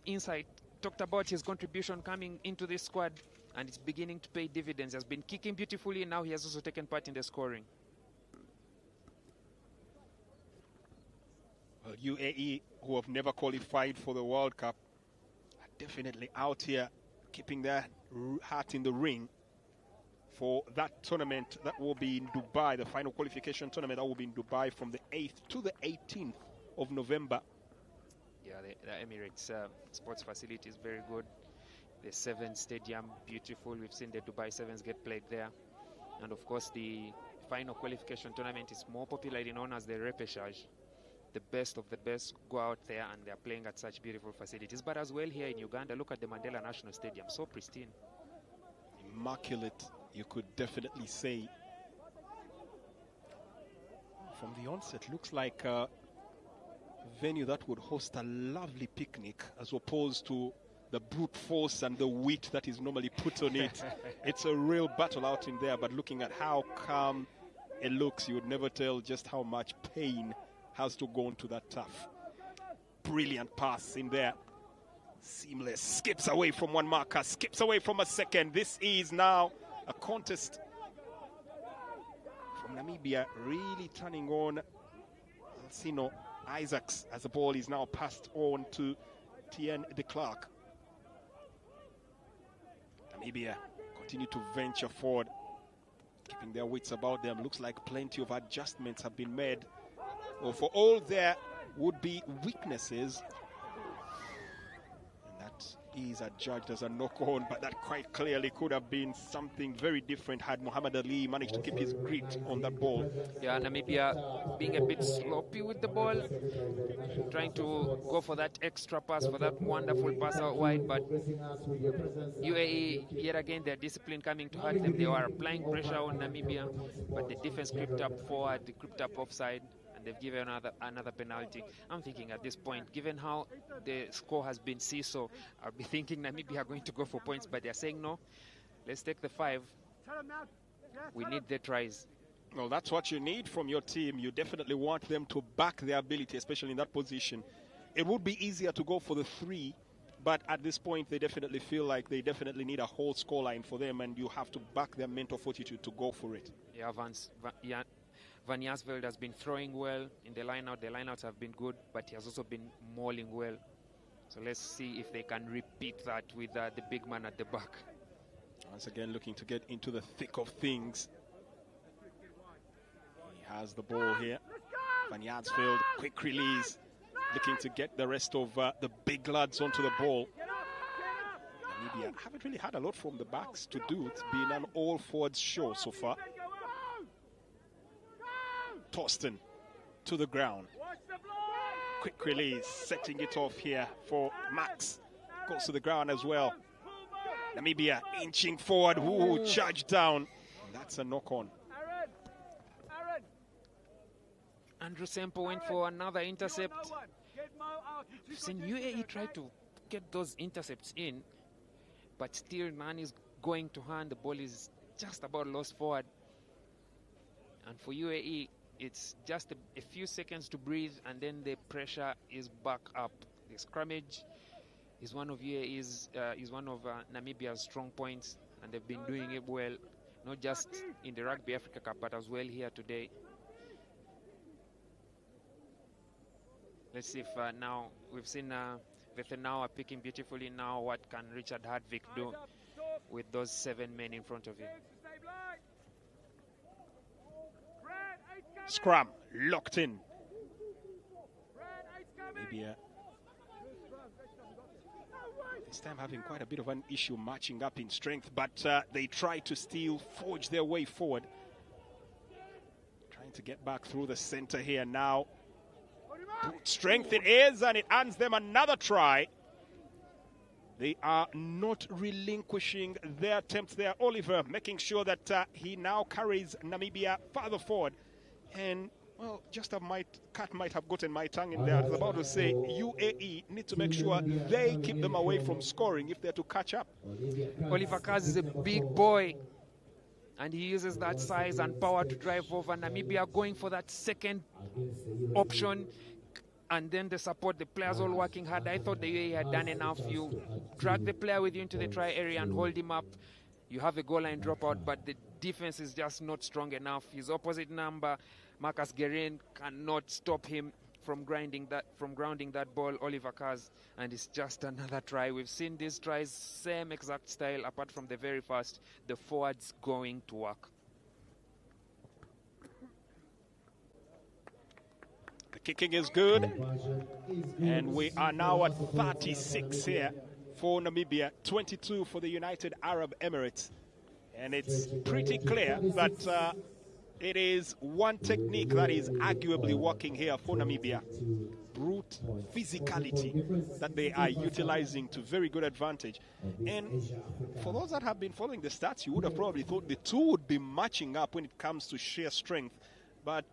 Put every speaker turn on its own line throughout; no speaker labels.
insight, talked about his contribution coming into this squad, and it's beginning to pay dividends. He has been kicking beautifully, now he has also taken part in the scoring.
Well, UAE, who have never qualified for the World Cup, are definitely out here keeping their heart in the ring for that tournament that will be in Dubai, the final qualification tournament that will be in Dubai from the 8th to the 18th of November.
Yeah, the Emirates sports facility is very good. The Sevens Stadium, beautiful. We've seen the Dubai Sevens get played there. And of course, the final qualification tournament is more popularly known as the repechage. The best of the best go out there, and they're playing at such beautiful facilities. But as well here in Uganda, look at the Mandela National Stadium, so pristine.
Immaculate, you could definitely say. From the onset, looks like a venue that would host a lovely picnic, as opposed to the brute force and the wheat that is normally put on it. It's a real battle out in there, but looking at how calm it looks, you would never tell just how much pain has to go into that tough. Brilliant pass in there. Seamless. Skips away from one marker, skips away from a second. This is now a contest from Namibia, really turning on Alcino Isaacs as the ball is now passed on to Tien de Klerk. Namibia continue to venture forward, keeping their wits about them. Looks like plenty of adjustments have been made. Well, for all there would be weaknesses, and that is adjudged as a knock-on, but that quite clearly could have been something very different had Muhammad Ali managed to keep his grit on that ball.
Yeah, Namibia being a bit sloppy with the ball, trying to go for that extra pass, for that wonderful pass out wide, but UAE, yet again, their discipline coming to hurt them. They were applying pressure on Namibia, but the defense crept up forward, they crept up offside, and they've given another penalty. I'm thinking at this point, given how the score has been seesaw, I'll be thinking Namibia are going to go for points, but they're saying no, let's take the 5. We need the tries.
Well, that's what you need from your team. You definitely want them to back their ability, especially in that position. It would be easier to go for the 3, but at this point, they definitely feel like they definitely need a whole scoreline for them, and you have to back their mental fortitude to go for it.
Yeah, Van Jaarsveld has been throwing well in the line-out. The line-outs have been good, but he has also been mauling well. So let's see if they can repeat that with the big man at the back.
Once again, looking to get into the thick of things. He has the ball here. Van Jaarsveld, quick release, looking to get the rest of the big lads onto the ball. Namibia haven't really had a lot from the backs to do. It's been an all-forwards show so far. Torsten to the ground. Quick release, setting it off here for Max. Goes to the ground as well. Namibia inching forward. Ooh, charge down. That's a knock-on.
Andrew Sempo went for another intercept. We've seen UAE try to get those intercepts in, but still none is going to hand. The ball is just about lost forward. And for UAE, it's just a few seconds to breathe, and then the pressure is back up. The scrummage is one of Namibia's strong points, and they've been doing it well, not just in the Rugby Africa Cup, but as well here today. Let's see if now we've seen Vethenauer picking beautifully. Now, what can Richard Hardwick do with those 7 men in front of him?
Scrum locked in. Maybe this time having quite a bit of an issue matching up in strength, but they try to still forge their way forward. Trying to get back through the center here now. Strength it is, and it earns them another try. They are not relinquishing their attempts there. Oliver making sure that he now carries Namibia further forward. And, well, just a cat might have gotten my tongue in there. I was about to say UAE need to make sure they keep them away from scoring if they're to catch up.
Oliver Kaz is a big boy, and he uses that size and power to drive over. Namibia going for that second option. and then the support, the players all working hard. I thought the UAE had done enough. You drag the player with you into the try area and hold him up. You have a goal line dropout, but the defense is just not strong enough. His opposite number, Marcus Guerin, cannot stop him from grounding that ball, Oliver Kaz, and it's just another try. We've seen these tries, same exact style, apart from the very first, the forwards going to work.
The kicking is good, and we are now at 36 here for Namibia, 22 for the United Arab Emirates. And it's pretty clear that it is one technique that is arguably working here for Namibia. Brute physicality that they are utilizing to very good advantage. And for those that have been following the stats, you would have probably thought the two would be matching up when it comes to sheer strength. But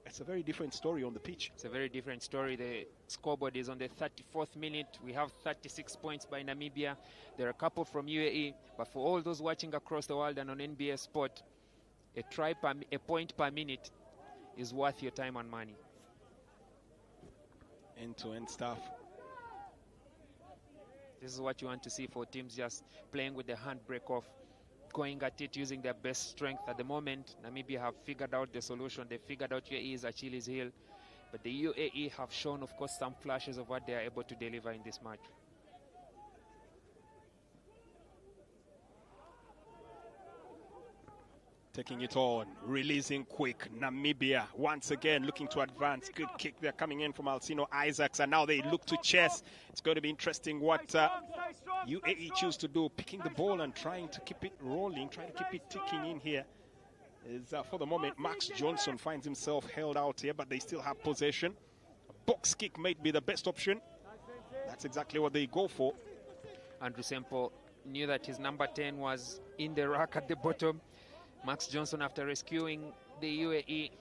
it's a very different story on the pitch.
It's a very different story. The scoreboard is on the 34th minute. We have 36 points by Namibia. There are a couple from UAE. But for all those watching across the world and on NBA Sport, a point per minute is worth your time and money.
End-to-end stuff.
This is what you want to see for teams just playing with the handbrake off, going at it using their best strength. At the moment, Namibia have figured out the solution. They figured out UAE's Achilles heel. But the UAE have shown, of course, some flashes of what they are able to deliver in this match.
Taking it on, releasing quick. Namibia once again looking to advance. Good kick there coming in from Alcino Isaacs, and now they look to chess. It's going to be interesting what UAE choose to do, picking the ball and trying to keep it rolling, trying to keep it ticking in here. For the moment, Max Johnson finds himself held out here, but they still have possession. A box kick might be the best option. That's exactly what they go for.
Andrew Semple knew that his number 10 was in the rack at the bottom. Max Johnson after rescuing the UAE.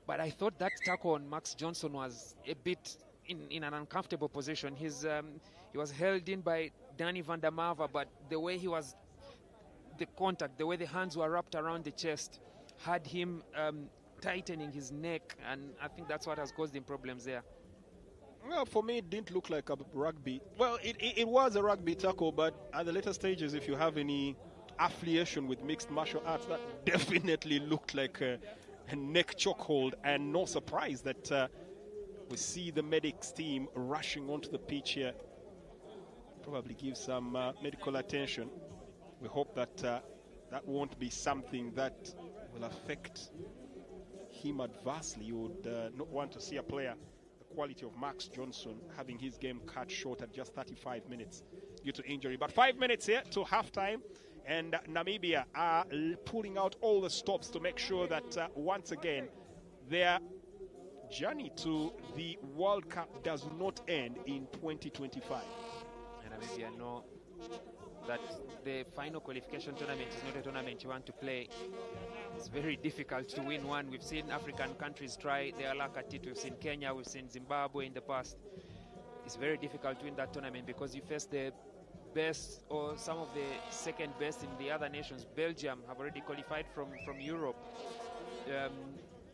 But I thought that tackle on Max Johnson was a bit in an uncomfortable position. He was held in by Danny van der Merwe, but the way the contact, the way the hands were wrapped around the chest, had him tightening his neck, and I think that's what has caused him problems there.
Well, for me, it didn't look like a rugby. Well, it was a rugby tackle, but at the later stages, if you have any affiliation with mixed martial arts, that definitely looked like a neck chokehold, and no surprise that we see the medics team rushing onto the pitch here. Probably give some medical attention. We hope that that won't be something that will affect him adversely. You would not want to see a player the quality of Max Johnson having his game cut short at just 35 minutes due to injury. But 5 minutes here to halftime. And Namibia are pulling out all the stops to make sure that once again their journey to the World Cup does not end in 2025.
And Namibia know that the final qualification tournament is not a tournament you want to play. It's very difficult to win one. We've seen African countries try their luck at it. We've seen Kenya, we've seen Zimbabwe in the past. It's very difficult to win that tournament because you face the best or some of the second best in the other nations. Belgium have already qualified from Europe.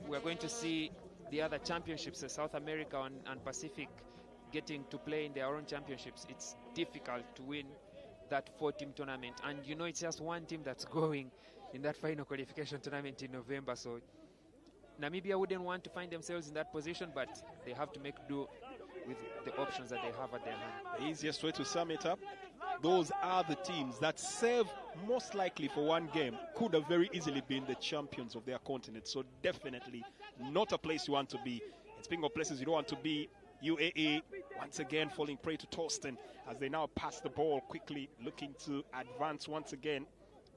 We're going to see the other championships, South America and Pacific, getting to play in their own championships. It's difficult to win that 4-team tournament, and you know it's just one team that's going in that final qualification tournament in November. So Namibia wouldn't want to find themselves in that position, but they have to make do with the options that they have at their hand.
The easiest way to sum it up, those are the teams that serve most likely for one game, could have very easily been the champions of their continent. So definitely not a place you want to be. And speaking of places you don't want to be, UAE once again falling prey to Torsten as they now pass the ball quickly, looking to advance once again.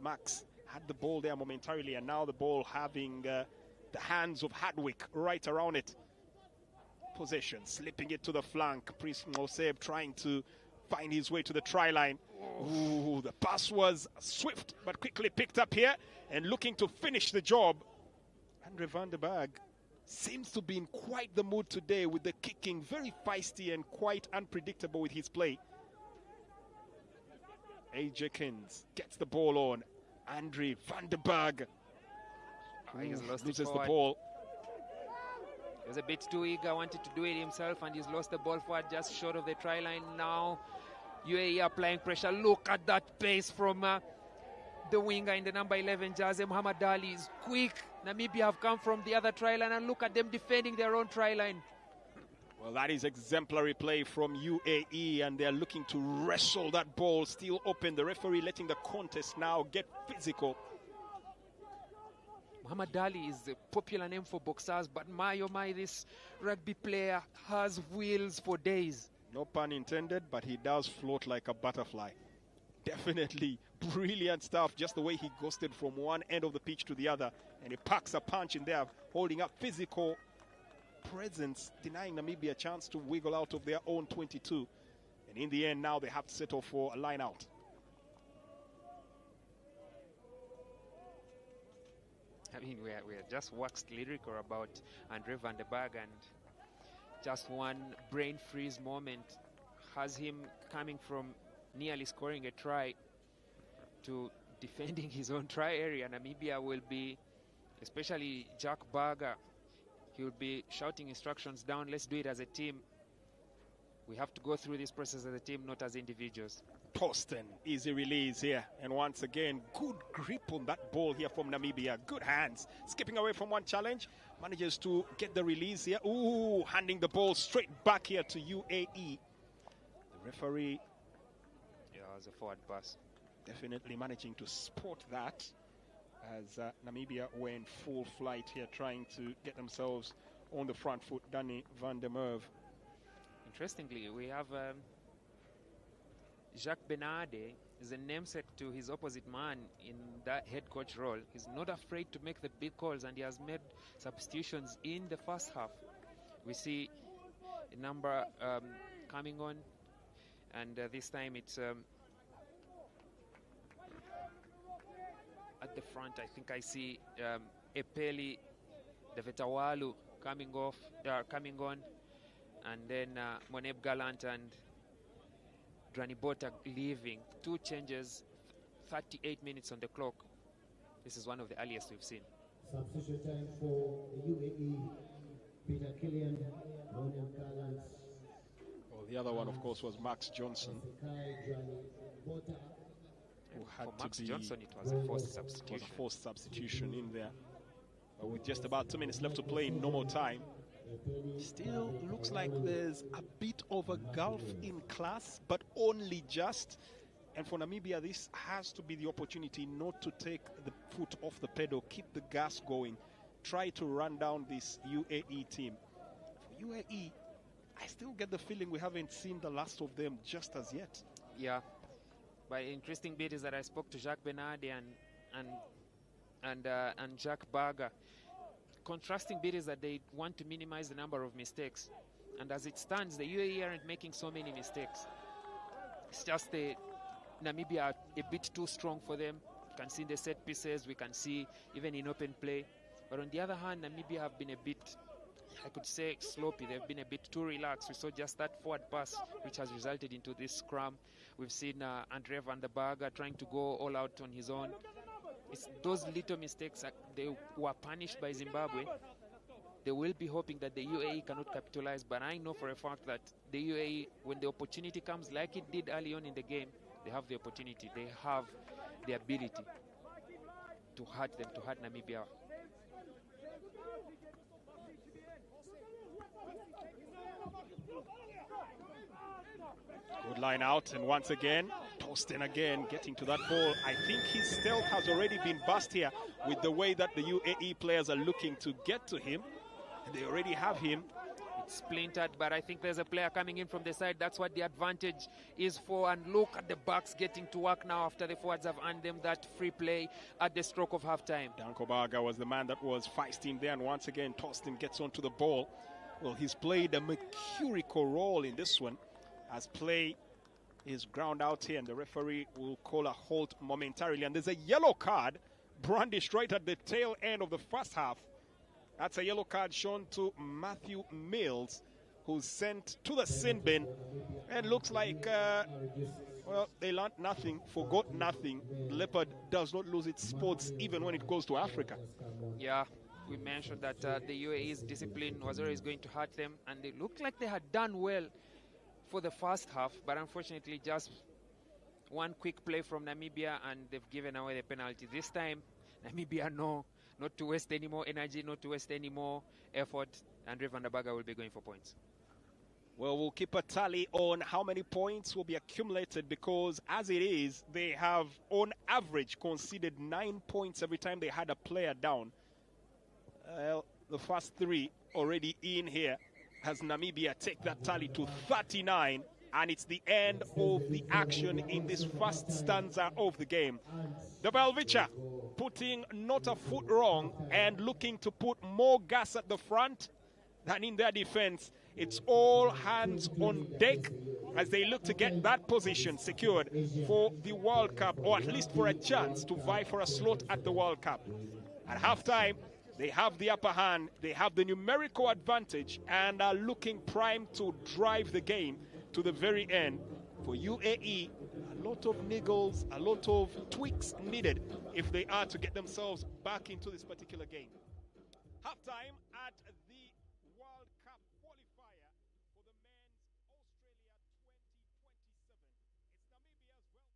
Max had the ball there momentarily, and now the ball having the hands of Hardwick right around it. Possession, slipping it to the flank. Prince Moseb trying to find his way to the try line. Ooh, the pass was swift but quickly picked up here and looking to finish the job. Andre van der Berg seems to be in quite the mood today with the kicking, very feisty and quite unpredictable with his play. Jenkins gets the ball on. Andre van der Berg loses the ball.
He was a bit too eager, wanted to do it himself, and he's lost the ball forward just short of the try line. Now UAE applying pressure. Look at that pace from the winger in the number 11 jersey. Muhammad Ali is quick. Namibia have come from the other try line, and look at them defending their own try line.
Well, that is exemplary play from UAE, and they're looking to wrestle that ball still open. The referee letting the contest now get physical.
Muhammad Ali is a popular name for boxers, but my oh my, this rugby player has wheels for days.
No pun intended, but he does float like a butterfly. Definitely brilliant stuff, just the way he ghosted from one end of the pitch to the other, and he packs a punch in there, holding up physical presence, denying Namibia a chance to wiggle out of their own 22. And in the end, now they have to settle for a line out.
I mean, we are just waxed lyrical about Andre van der Berg, and just one brain freeze moment has him coming from nearly scoring a try to defending his own try area. Namibia will be, especially Jack Berger, he will be shouting instructions down, let's do it as a team. We have to go through this process as a team, not as individuals.
Torsten, easy release here. And once again, good grip on that ball here from Namibia. Good hands. Skipping away from one challenge. Manages to get the release here. Ooh, handing the ball straight back here to UAE. The referee.
Yeah, it was a forward pass.
Definitely managing to spot that as Namibia were in full flight here, trying to get themselves on the front foot. Danny van der Merwe.
Interestingly, we have Jacques Benade is a namesake to his opposite man in that head coach role. He's not afraid to make the big calls, and he has made substitutions in the first half. We see a number coming on, and this time it's at the front. I think I see Epeli Devetawalu coming on, and then Moneb Gallant and Dranibota leaving. 2 changes, 38 minutes on the clock. This is one of the earliest we've seen.
Substitution time for the UAE. Peter Killian, Moneb Gallant.
Well, the other one, of course, was Max Johnson, who had
for Max
to be
Johnson, it was a forced substitution.
was a forced substitution in there. But with just about 2 minutes left to play in normal time, still looks like there's a bit of a gulf in class, but only just. And for Namibia, this has to be the opportunity not to take the foot off the pedal, keep the gas going, try to run down this UAE team. For UAE, I still get the feeling we haven't seen the last of them just as yet.
Yeah, but interesting bit is that I spoke to Jacques Benade and Jacques Berger. Contrasting bit is that they want to minimize the number of mistakes, and as it stands, the UAE aren't making so many mistakes. It's just the Namibia are a bit too strong for them. You can see in the set pieces, we can see even in open play. But on the other hand, Namibia have been a bit, I could say, sloppy. They've been a bit too relaxed. We saw just that forward pass, which has resulted into this scrum. We've seen Andre van der Berger trying to go all out on his own. It's those little mistakes, they were punished by Zimbabwe. They will be hoping that the UAE cannot capitalize, but I know for a fact that the UAE, when the opportunity comes, like it did early on in the game, they have the opportunity, they have the ability to hurt them, to hurt Namibia.
Good line out, and once again, Torsten again getting to that ball. I think his stealth has already been bust here with the way that the UAE players are looking to get to him. And they already have him.
It's splintered, but I think there's a player coming in from the side. That's what the advantage is for. And look at the backs getting to work now after the forwards have earned them that free play at the stroke of halftime.
Danko Berger was the man that was feisting there, and once again, Torsten gets onto the ball. Well, he's played a mercurial role in this one, as play is ground out here, and the referee will call a halt momentarily. And there's a yellow card brandished right at the tail end of the first half. That's a yellow card shown to Matthew Mills, who's sent to the sin bin. And looks like, well, they learned nothing, forgot nothing. Leopard does not lose its spots even when it goes to Africa.
Yeah, we mentioned that the UAE's discipline was always going to hurt them, and they looked like they had done well for the first half, but unfortunately just one quick play from Namibia and they've given away the penalty. This time, Namibia not to waste any more energy, not to waste any more effort, and Van der Berger will be going for points.
Well, we'll keep a tally on how many points will be accumulated, because as it is, they have on average conceded 9 points every time they had a player down. The first 3 already in here as Namibia take that tally to 39, and it's the end of the action in this first stanza of the game. The Velvicha putting not a foot wrong and looking to put more gas at the front than in their defense. It's all hands on deck as they look to get that position secured for the World Cup, or at least for a chance to vie for a slot at the World Cup. At halftime, they have the upper hand, they have the numerical advantage, and are looking primed to drive the game to the very end. For UAE, a lot of niggles, a lot of tweaks needed if they are to get themselves back into this particular game. Halftime at the World Cup qualifier for the men's Australia 2027. It's Namibia's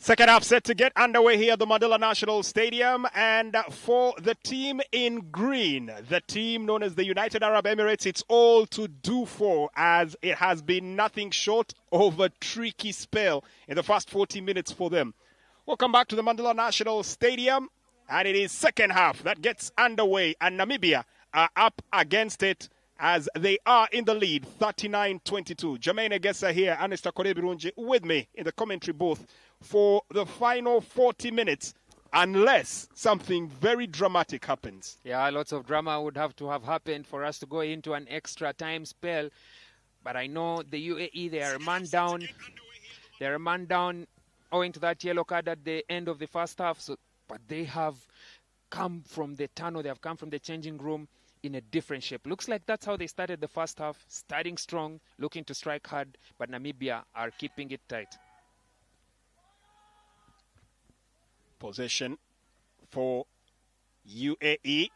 Second half set to get underway here at the Mandela National Stadium, and for the team in green, the team known as the United Arab Emirates, it's all to do for, as it has been nothing short of a tricky spell in the first 40 minutes for them. Welcome back to the Mandela National Stadium, and it is second half that gets underway, and Namibia are up against it as they are in the lead, 39-22. Jermaine Egesa here, Anista Korebirunji with me in the commentary booth for the final 40 minutes, unless something very dramatic happens.
Yeah, lots of drama would have to have happened for us to go into an extra time spell. But I know the UAE, they are a man down. They're a man down owing to that yellow card at the end of the first half. But they have come from the tunnel, they have come from the changing room in a different shape. Looks like that's how they started the first half, starting strong, looking to strike hard, but Namibia are keeping it tight.
Possession for UAE,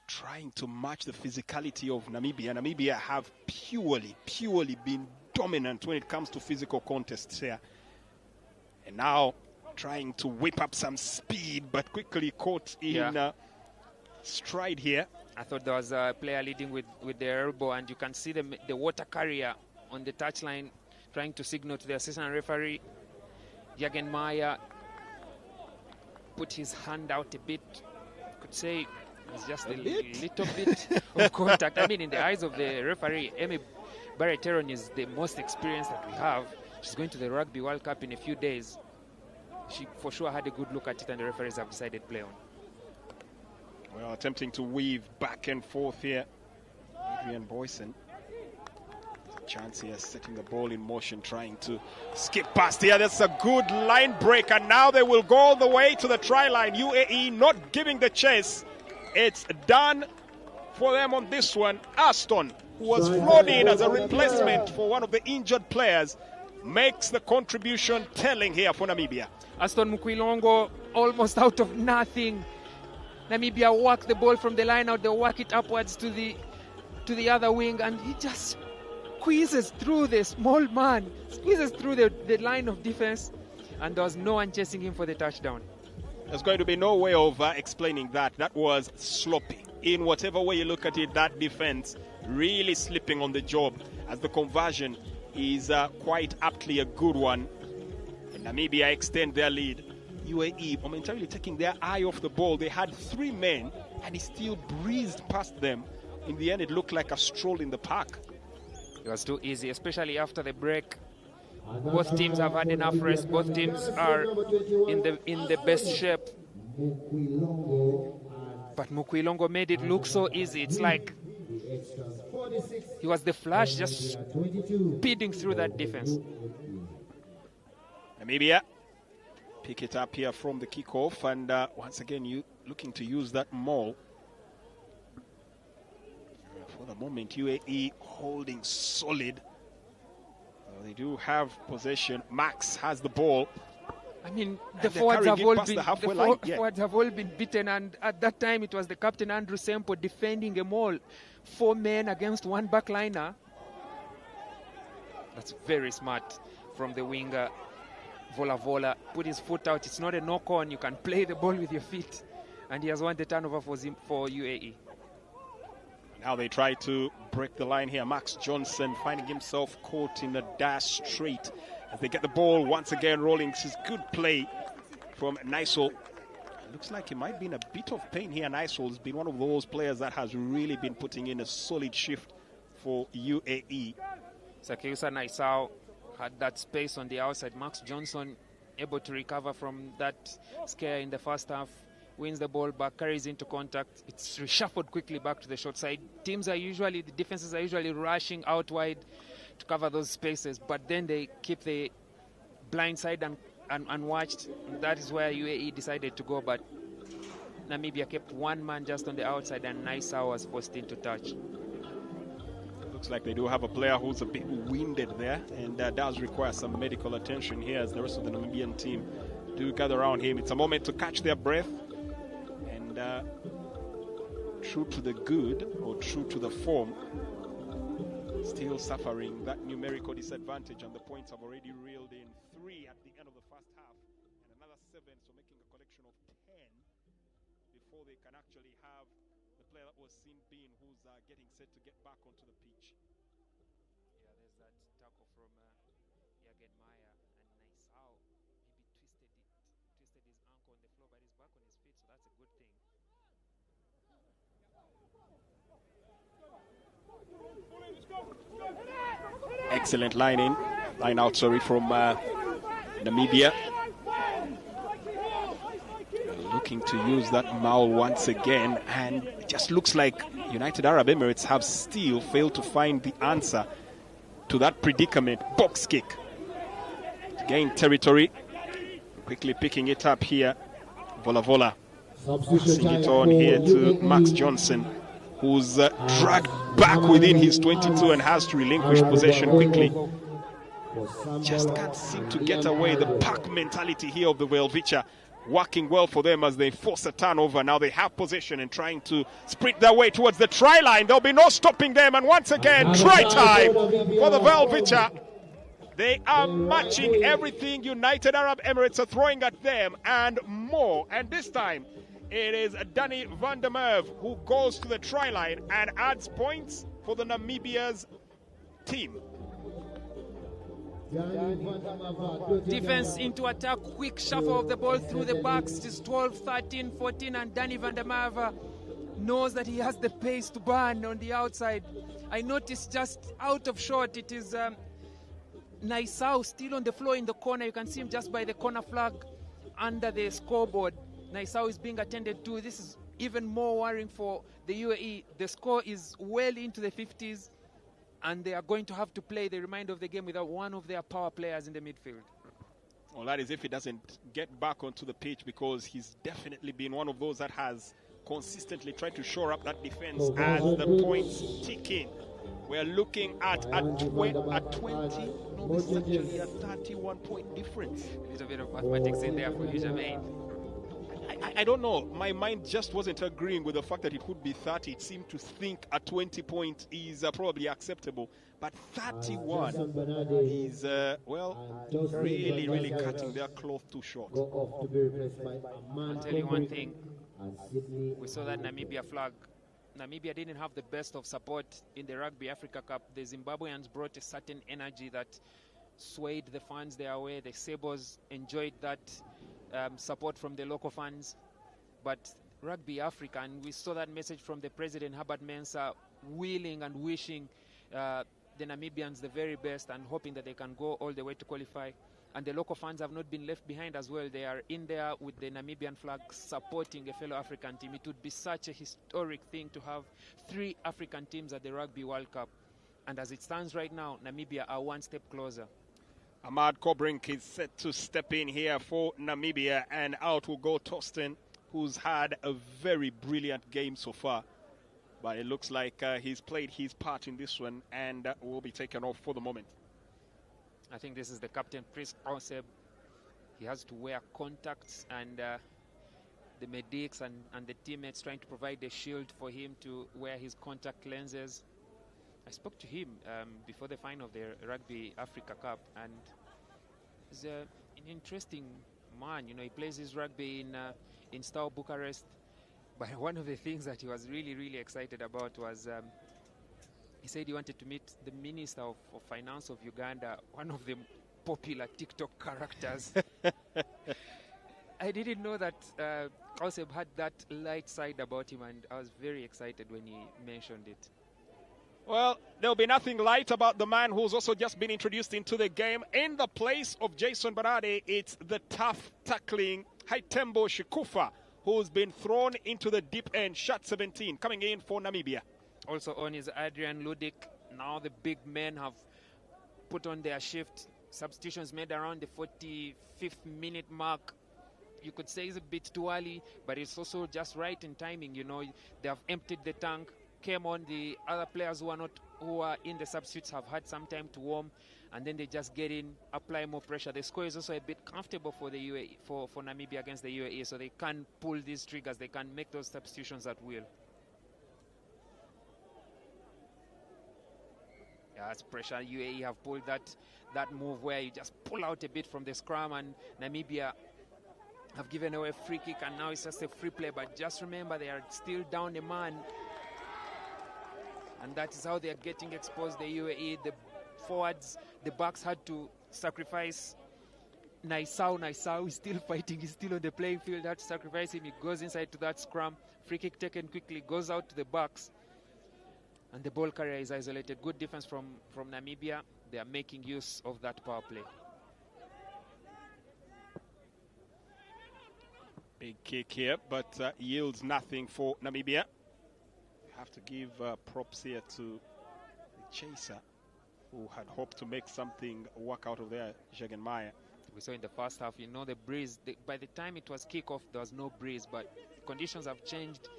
trying to match the physicality of Namibia. Namibia have purely been dominant when it comes to physical contests here. And now trying to whip up some speed, but quickly caught in stride here.
I thought there was a player leading with their elbow, and you can see the water carrier on the touchline trying to signal to the assistant referee. Jürgen Meyer put his hand out a bit. Could say it was just a little bit of contact. I mean, in the eyes of the referee, Amy Barrett-Teron is the most experienced that we have. She's going to the Rugby World Cup in a few days. She for sure had a good look at it, and the referees have decided play on.
Well, attempting to weave back and forth here. Adrian Boyson. Chance here, setting the ball in motion, trying to skip past here. That's a good line break, and now they will go all the way to the try line. UAE not giving the chase. It's done for them on this one. Aston, who was flown in as a replacement for one of the injured players, makes the contribution telling here for Namibia.
Aston Mukwilongo almost out of nothing. Namibia work the ball from the line out, they work it upwards to the other wing, and he just squeezes through the small man, squeezes through the line of defense, and there was no one chasing him for the touchdown.
There's going to be no way of explaining that. That was sloppy. In whatever way you look at it, that defense really slipping on the job, as the conversion is quite aptly a good one. And Namibia extend their lead. UAE momentarily taking their eye off the ball. They had three men, and he still breezed past them. In the end, it looked like a stroll in the park.
It was too easy, especially after the break. Both teams have had enough rest. Both teams are in the best shape. But Mukwilongo made it look so easy. It's like he was the Flash, just speeding through that defense.
Namibia pick it up here from the kickoff, and once again, you looking to use that maul. For the moment, UAE holding solid. They do have possession. Max has the ball.
I mean, the forwards have all been beaten, and at that time it was the captain Andrew Sempo defending a maul. 4 men against 1 backliner. That's very smart from the winger. Vola put his foot out. It's not a knock-on. You can play the ball with your feet, and he has won the turnover for UAE.
Now they try to break the line here. Max Johnson finding himself caught in a dash straight as they get the ball once again rolling. This is good play from Nysel. Looks like he might be in a bit of pain here. Nysel's been one of those players that has really been putting in a solid shift for UAE.
Sakiusa Naisau had that space on the outside. Max Johnson able to recover from that scare in the first half. Wins the ball back, carries into contact. It's reshuffled quickly back to the short side. The defenses are usually rushing out wide to cover those spaces, but then they keep the blind side unwatched. That is where UAE decided to go, but Namibia kept 1 man just on the outside, and Naisau was forced into touch.
Looks like they do have a player who's a bit winded there, and does require some medical attention here as the rest of the Namibian team do gather around him. It's a moment to catch their breath. True to the good, or true to the form, still suffering that numerical disadvantage, and the points have already reeled in 3 at the end of the first half. fraction of 10 before they can actually have the player that was seen being who's getting set to get back onto the pitch.
Yeah, there's that tackle from Yagen Maya, and Naisao maybe twisted his ankle on the floor, but he's back on his feet, so that's a good thing.
Excellent line out, from Namibia. Looking to use that maul once again, and it just looks like United Arab Emirates have still failed to find the answer to that predicament. Box kick to gain territory. Quickly picking it up here. Vola passing it on here to Max Johnson, who's dragged back within his 22 and has to relinquish possession quickly. Just can't seem to get away. The pack mentality here of the Welvicha working well for them as they force a turnover. Now they have possession and trying to sprint their way towards the try line. There'll be no stopping them, and once again, try time for the Welvicha. They are matching everything United Arab Emirates are throwing at them and more. And this time, it is Danny van der Merwe who goes to the try line and adds points for the Namibia's team.
Defense into attack, quick shuffle of the ball through the backs. It is 12, 13, 14, and Danny van der Merwe knows that he has the pace to burn on the outside. I noticed just out of shot, it is Naisao still on the floor in the corner. You can see him just by the corner flag under the scoreboard. Naisao is being attended to. This is even more worrying for the UAE. The score is well into the 50s, and they are going to have to play the remainder of the game without one of their power players in the midfield.
Well, that is if he doesn't get back onto the pitch, because he's definitely been one of those that has consistently tried to shore up that defense as the points tick in. We're looking at a 20, no, this is actually a 31-point difference.
A little bit of mathematics in there for you, Jermaine.
I don't know. My mind just wasn't agreeing with the fact that it could be 30. It seemed to think a 20-point is probably acceptable. But 31 is, really, really cutting their cloth too short.
I'll tell you one thing. We saw that Namibia flag. Namibia didn't have the best of support in the Rugby Africa Cup. The Zimbabweans brought a certain energy that swayed the fans their way. The Sabres enjoyed that support from the local fans. But Rugby Africa, and we saw that message from the president, Herbert Mensah, willing and wishing the Namibians the very best and hoping that they can go all the way to qualify. And the local fans have not been left behind as well. They are in there with the Namibian flag supporting a fellow African team. It would be such a historic thing to have 3 African teams at the Rugby World Cup. And as it stands right now, Namibia are one step closer.
Ahmad Kobrink is set to step in here for Namibia, and out will go Torsten, who's had a very brilliant game so far. But it looks like he's played his part in this one and will be taken off for the moment.
I think this is the captain, Chris Oseb. He has to wear contacts, and the medics and the teammates trying to provide a shield for him to wear his contact lenses. I spoke to him before the final of the Rugby Africa Cup, and he's an interesting man. You know, he plays his rugby in Steaua Bucharest. But one of the things that he was really, really excited about was he said he wanted to meet the Minister of Finance of Uganda, one of the popular TikTok characters. I didn't know that Oseb had that light side about him, and I was very excited when he mentioned it.
Well, there'll be nothing light about the man who's also just been introduced into the game. In the place of Jason Barade, it's the tough tackling Haitembo Shikufa, who's been thrown into the deep end. Shot 17 coming in for Namibia.
Also on is Adrian Ludik. Now the big men have put on their shift. Substitutions made around the 45th minute mark. You could say it's a bit too early, but it's also just right in timing. You know, they have emptied the tank, came on. The other players who are in the substitutes have had some time to warm, and then they just get in, apply more pressure. The score is also a bit comfortable for the UAE, for Namibia against the UAE, so they can pull these triggers. They can make those substitutions at will. Yeah, that's pressure. UAE have pulled that move where you just pull out a bit from the scrum, and Namibia have given away a free kick, and now it's just a free play. But just remember, they are still down a man, and that is how they are getting exposed. The UAE, the forwards, the backs had to sacrifice Naisau is still fighting. He's still on the playing field. Had to sacrifice him. He goes inside to that scrum. Free kick taken quickly, goes out to the backs, and the ball carrier is isolated. Good defense from Namibia. They are making use of that power play.
Big kick here, but yields nothing for Namibia. Have to give props here to the chaser, who had hoped to make something work out of there, Jagenmeyer.
We saw in the first half, you know, the breeze. By the time it was kickoff, there was no breeze, but conditions have changed.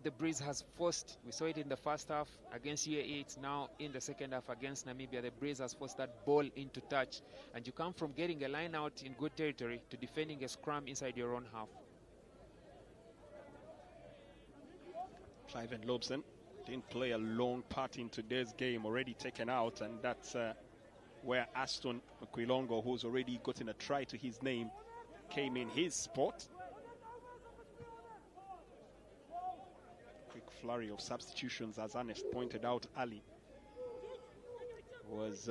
The breeze has forced, we saw it in the first half against UAE, it's now in the second half against Namibia. The breeze has forced that ball into touch, and you come from getting a line out in good territory to defending a scrum inside your own half.
Clive and Lobson didn't play a long part in today's game, already taken out, and that's where Aston Quilongo, who's already gotten a try to his name, came in his spot. Quick flurry of substitutions, as Ernest pointed out. Ali was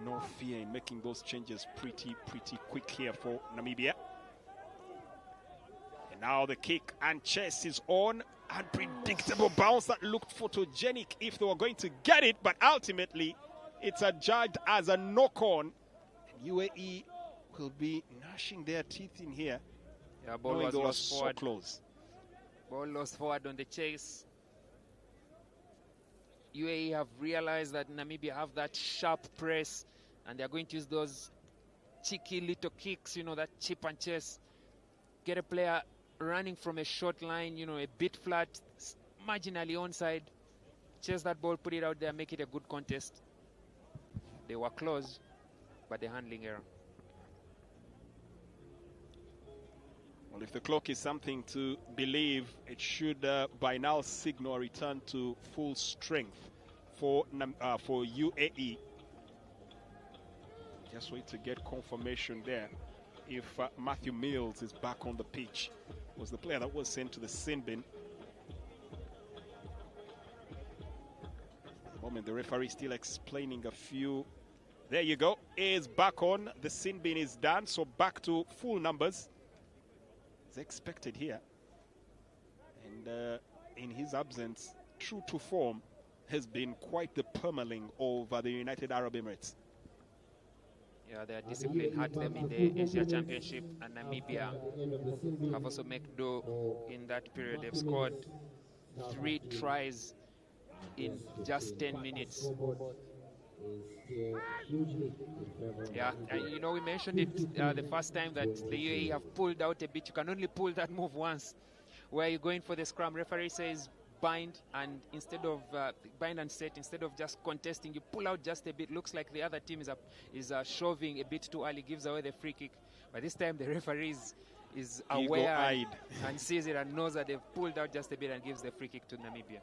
no fear in making those changes pretty quick here for Namibia. And now the kick and chase is on. Unpredictable bounce that looked photogenic if they were going to get it, but ultimately it's adjudged as a knock-on. UAE will be gnashing their teeth in here.
Yeah, ball was lost forward.
So close.
Ball lost forward on the chase. UAE have realized that Namibia have that sharp press, and they're going to use those cheeky little kicks, you know, that chip and chase. Get a player running from a short line, you know, a bit flat, marginally onside. Chase that ball, put it out there, make it a good contest. They were close, but the handling error.
Well, if the clock is something to believe, it should by now signal a return to full strength for UAE. Just wait to get confirmation there. If Matthew Mills is back on the pitch, was the player that was sent to the sin bin. At the moment, the referee still explaining a few. There you go, is back on. The sin bin is done, so back to full numbers. It's expected here. And in his absence, true to form, has been quite the pummeling over the United Arab Emirates.
Yeah, their discipline hurt them in the Asia Championship, and Namibia have also made do in that period. They've scored 3 tries in just 10 minutes. Yeah, and you know, we mentioned it the first time that the UAE have pulled out a bit. You can only pull that move once, where you're going for the scrum. Referee says bind, and instead of bind and set, instead of just contesting, you pull out just a bit. Looks like the other team is shoving a bit too early, gives away the free kick. But this time the referee is aware and sees it and knows that they've pulled out just a bit and gives the free kick to Namibia.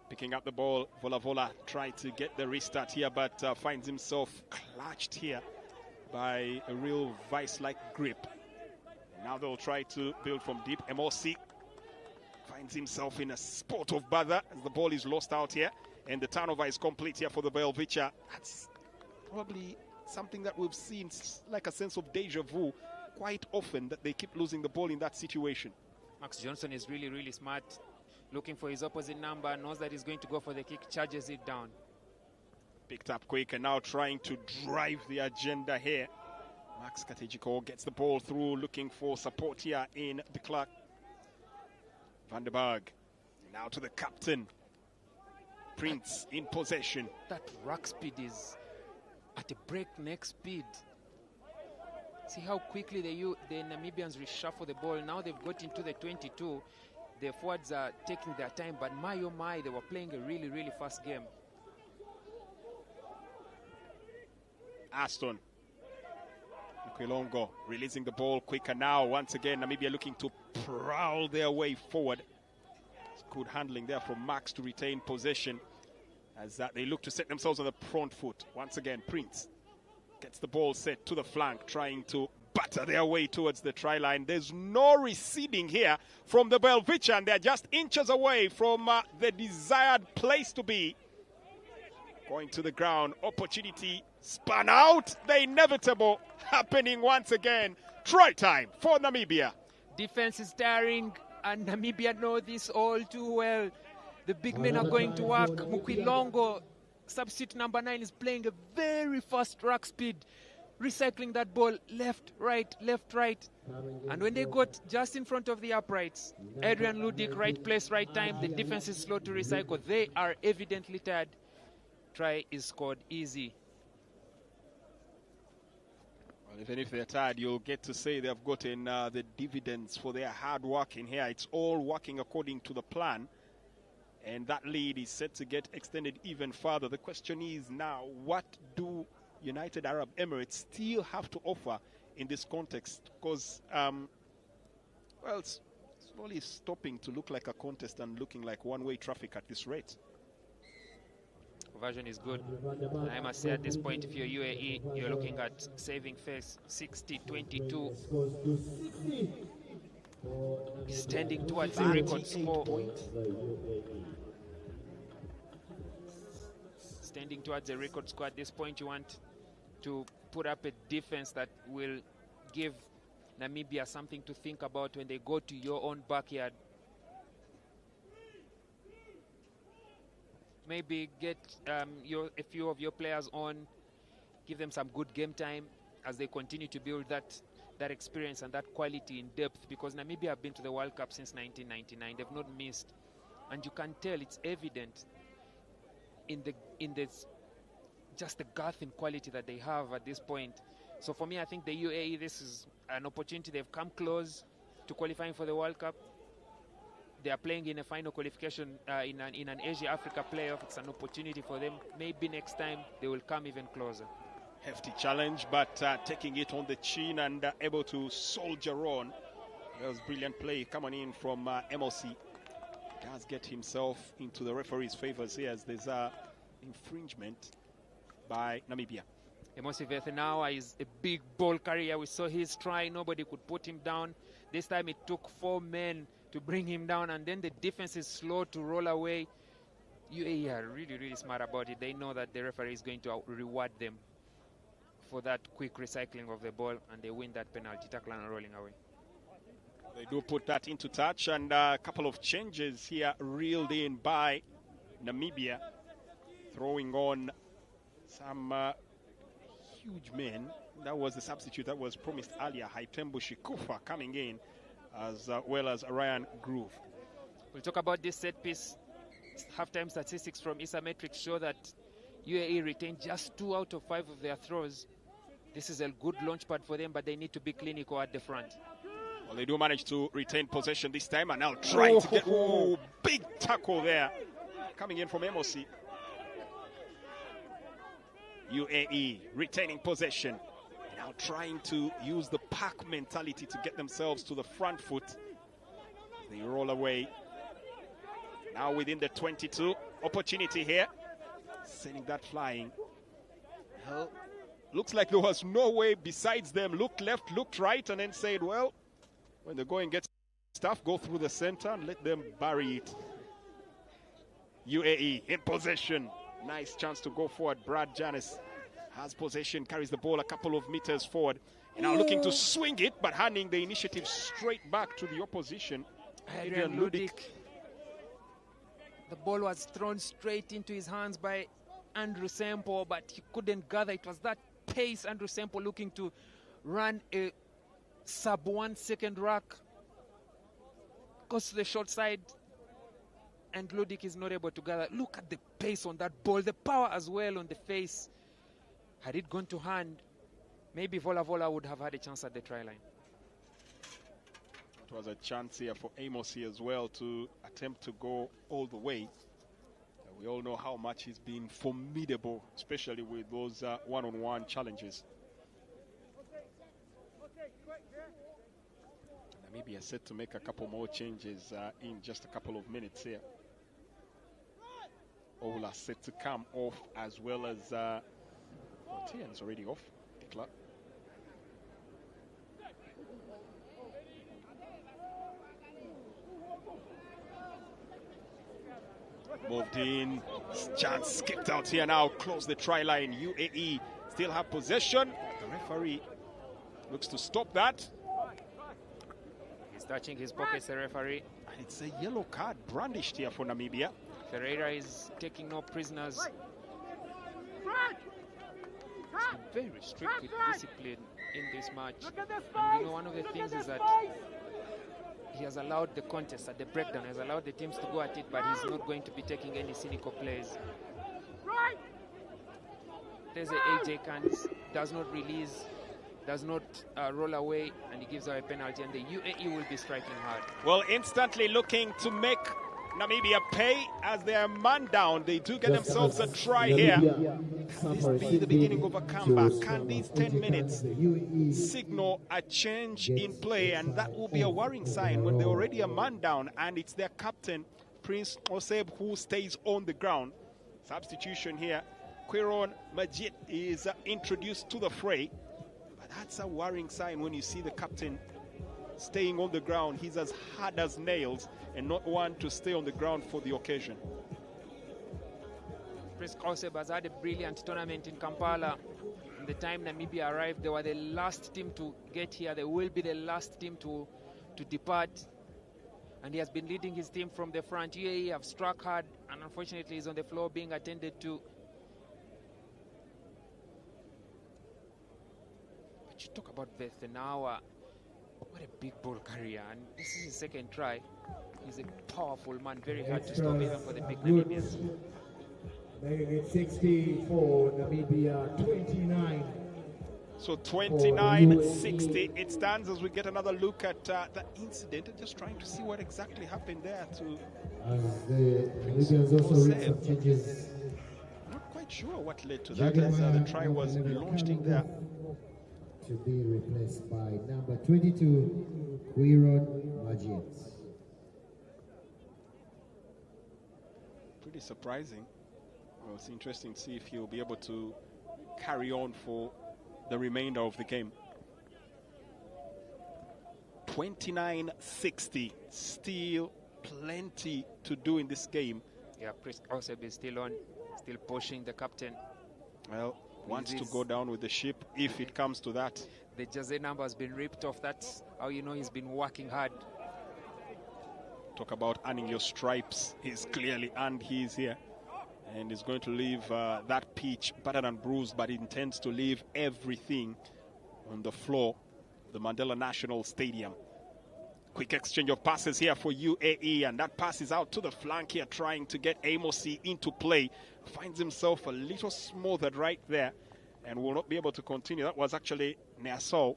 Picking up the ball, Vola tried to get the restart here, but finds himself clutched here by a real vice-like grip. Now they'll try to build from deep. Emosi finds himself in a spot of bother as the ball is lost out here, and the turnover is complete here for the Belvicha. That's probably something that we've seen, like a sense of deja vu, quite often, that they keep losing the ball in that situation.
Max Johnson is really smart, looking for his opposite number, knows that he's going to go for the kick, charges it down.
Picked up quick and now trying to drive the agenda here. Max Katejiko gets the ball through, looking for support here in de Klerk. Van der Berg now to the captain. Prince in possession.
That ruck speed is at a breakneck speed. See how quickly the Namibians reshuffle the ball. Now they've got into the 22. The forwards are taking their time, but my oh my, they were playing a really fast game.
Aston Quilongo releasing the ball quicker now. Once again, Namibia looking to prowl their way forward. It's good handling there from Max to retain possession as they look to set themselves on the front foot. Once again, Prince gets the ball set to the flank, trying to batter their way towards the try line. There's no receding here from the Belvichan. They're just inches away from the desired place to be. Going to the ground, opportunity spun out. The inevitable happening once again. Try time for Namibia.
Defense is tiring, and Namibia know this all too well. The big men are going to work. Mukwilongo, substitute number 9, is playing a very fast ruck speed, recycling that ball left, right, left, right. And when they got just in front of the uprights, Adrian Ludik, right place, right time, the defense is slow to recycle. They are evidently tired. Try is scored easy.
Well, even if they're tired, you'll get to say they've gotten the dividends for their hard work in here. It's all working according to the plan. And that lead is set to get extended even further. The question is now, what do United Arab Emirates still have to offer in this context? Because, well, it's slowly stopping to look like a contest and looking like one-way traffic at this rate.
Conversion is good. And I must say at this point, if you're UAE, you're looking at saving face 60-22. Standing towards the record score. Standing towards the record score at this point, you want to put up a defense that will give Namibia something to think about when they go to your own backyard. Maybe get a few of your players on, give them some good game time as they continue to build that experience and that quality in depth, because Namibia have been to the World Cup since 1999. They've not missed, and you can tell it's evident in this just the girth and quality that they have at this point. So for me, I think the UAE, this is an opportunity. They've come close to qualifying for the World Cup. They are playing in a final qualification in an Asia-Africa playoff. It's an opportunity for them. Maybe next time they will come even closer.
Hefty challenge, but taking it on the chin and able to soldier on. That was brilliant play coming in from MLC. Does get himself into the referee's favors here as there's infringement by Namibia.
Emosi Vethenawa is a big ball carrier. We saw his try. Nobody could put him down. This time it took 4 men to bring him down, and then the defense is slow to roll away. UAE are really, really smart about it. They know that the referee is going to reward them for that quick recycling of the ball, and they win that penalty, tackle and rolling away.
They do put that into touch, and a couple of changes here reeled in by Namibia, throwing on some huge men. That was the substitute that was promised earlier, Haitembu Shikufa, coming in, as well as Ryan Groove.
We'll talk about this set piece. Halftime statistics from Isametrics show that UAE retained just 2 out of 5 of their throws. This is a good launch pad for them, but they need to be clinical at the front.
Well, they do manage to retain possession this time, and now trying to get big tackle there coming in from MOC. UAE retaining possession, now trying to use the pack mentality to get themselves to the front foot. They roll away. Now within the 22, opportunity here, sending that flying. Well, looks like there was no way besides them. Looked left, looked right, and then said, well, when the going gets tough, go through the center and let them bury it. UAE in possession. Nice chance to go forward. Brad Janis has possession, carries the ball a couple of meters forward. And now looking to swing it, but handing the initiative straight back to the opposition.
Adrian Ludik. The ball was thrown straight into his hands by Andrew Sempo, but he couldn't gather. It was that pace, Andrew Sempo looking to run a sub 1 second rack. Goes to the short side, and Ludik is not able to gather. Look at the pace on that ball, the power as well on the face. Had it gone to hand, maybe Vola Vola would have had a chance at the try line.
It was a chance here for Amosi as well to attempt to go all the way. We all know how much he's been formidable, especially with those one-on-one challenges. Namibia set to make a couple more changes in just a couple of minutes here. Ola set to come off, as well as Tian's already off. Declan. Moved in. Chance skipped out here now. Close the try line. UAE still have possession. The referee looks to stop that.
He's touching his pockets, the referee.
And it's a yellow card brandished here for Namibia.
Ferreira is taking no prisoners. He's been very strict with discipline in this match. And you know, one of the things is that he has allowed the contest at the breakdown, he has allowed the teams to go at it, but he's not going to be taking any cynical plays. There's a AJ Kans, does not release, does not roll away, and he gives out a penalty, and the UAE will be striking hard.
Well, instantly looking to make Namibia pay as they are man down. They do get themselves a try here. Can this be the beginning of a comeback? Can these 10 minutes signal a change in play? And that will be a worrying sign when they're already a man down and it's their captain, Prince Oseb, who stays on the ground. Substitution here. Quiron Majid is introduced to the fray. But that's a worrying sign when you see the captain staying on the ground. He's as hard as nails and not one to stay on the ground for the occasion.
Prince Oseb has had a brilliant tournament in Kampala. From the time Namibia arrived, they were the last team to get here. They will be the last team to depart. And he has been leading his team from the front. UAE have struck hard, and unfortunately he's on the floor being attended to. But you talk about Vethenawa. What a big ball carrier, and this is his second try. He's a powerful man, very hard to stop even for the big Namibians.
Making it 60 for Namibia, 29.
So 29-60 it stands as we get another look at the incident and just trying to see what exactly happened there to
As the Namibians also read some changes.
Not quite sure what led to that as the try was launched in there.
To be replaced by number 22, Quiron Majid.
Pretty surprising. Well, it's interesting to see if he'll be able to carry on for the remainder of the game. 29-60, still plenty to do in this game.
Yeah, Prince Oseb is still on, still pushing the captain.
Well, wants to go down with the ship if it comes to that.
The jersey number has been ripped off. That's how you know he's been working hard.
Talk about earning your stripes. He's clearly earned his here. And he's going to leave that pitch battered and bruised, but he intends to leave everything on the floor of the Mandela National Stadium. Quick exchange of passes here for UAE, and that pass is out to the flank here, trying to get Amosi into play. Finds himself a little smothered right there and will not be able to continue. That was actually Neasol.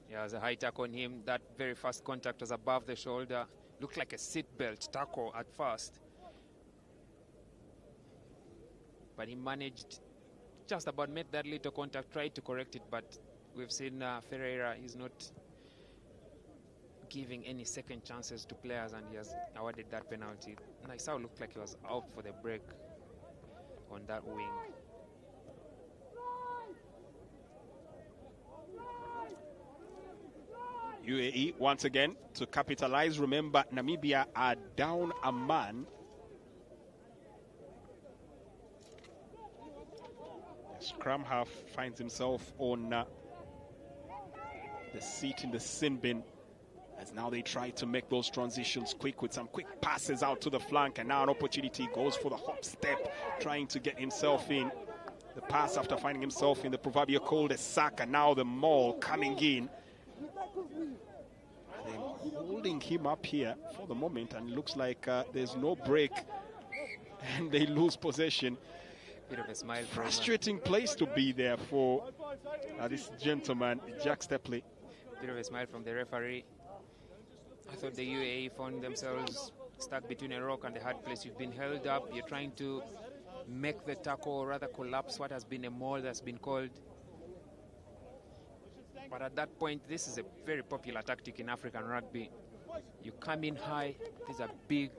Yeah, there's a high tackle on him. That very first contact was above the shoulder. Looked like a seatbelt tackle at first. But he managed just about made that little contact, tried to correct it, but we've seen Ferreira is not giving any second chances to players, and he has awarded that penalty. Naisau looked like he was out for the break on that wing.
UAE once again to capitalize. Remember, Namibia are down a man. Scrum half finds himself on the seat in the sin bin as now they try to make those transitions quick with some quick passes out to the flank, and now an opportunity goes for the hop step, trying to get himself in. The pass after finding himself in the proverbial cul-de-sac, and now the maul coming in. They're holding him up here for the moment, and it looks like there's no break, and they lose possession.
Bit of a smile.
Frustrating place to be there for this gentleman, Jack Stepley.
Bit of a smile from the referee. I thought the UAE found themselves stuck between a rock and a hard place. You've been held up. You're trying to make the tackle, or rather collapse what has been a maul that's been called. But at that point, this is a very popular tactic in African rugby. You come in high. These are big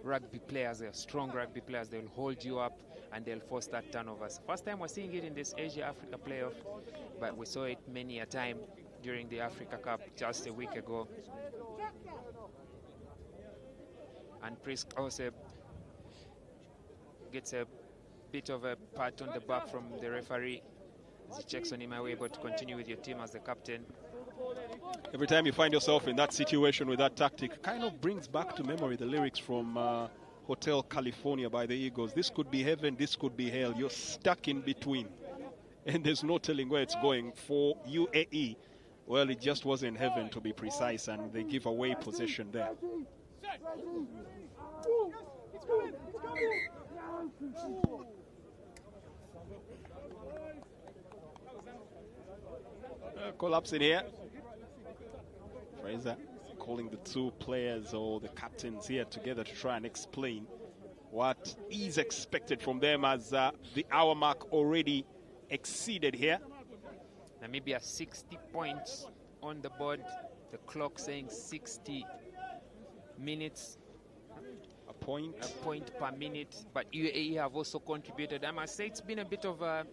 rugby players. They are strong rugby players. They'll hold you up and they'll force that turnovers. First time we're seeing it in this Asia-Africa playoff, but we saw it many a time during the Africa Cup just a week ago. And Prince Oseb gets a bit of a pat on the back from the referee as he checks on him, are we able to continue with your team as the captain?
Every time you find yourself in that situation with that tactic, kind of brings back to memory the lyrics from Hotel California by the Eagles. This could be heaven, this could be hell. You're stuck in between. And there's no telling where it's going. For UAE, well, it just wasn't heaven, to be precise, and they give away possession there. Collapse in here. Fraser calling the two players or the captains here together to try and explain what is expected from them as the hour mark already exceeded here.
Namibia 60 points on the board. The clock saying 60 minutes.
A point
per minute. But UAE have also contributed. I must say it's been a bit of a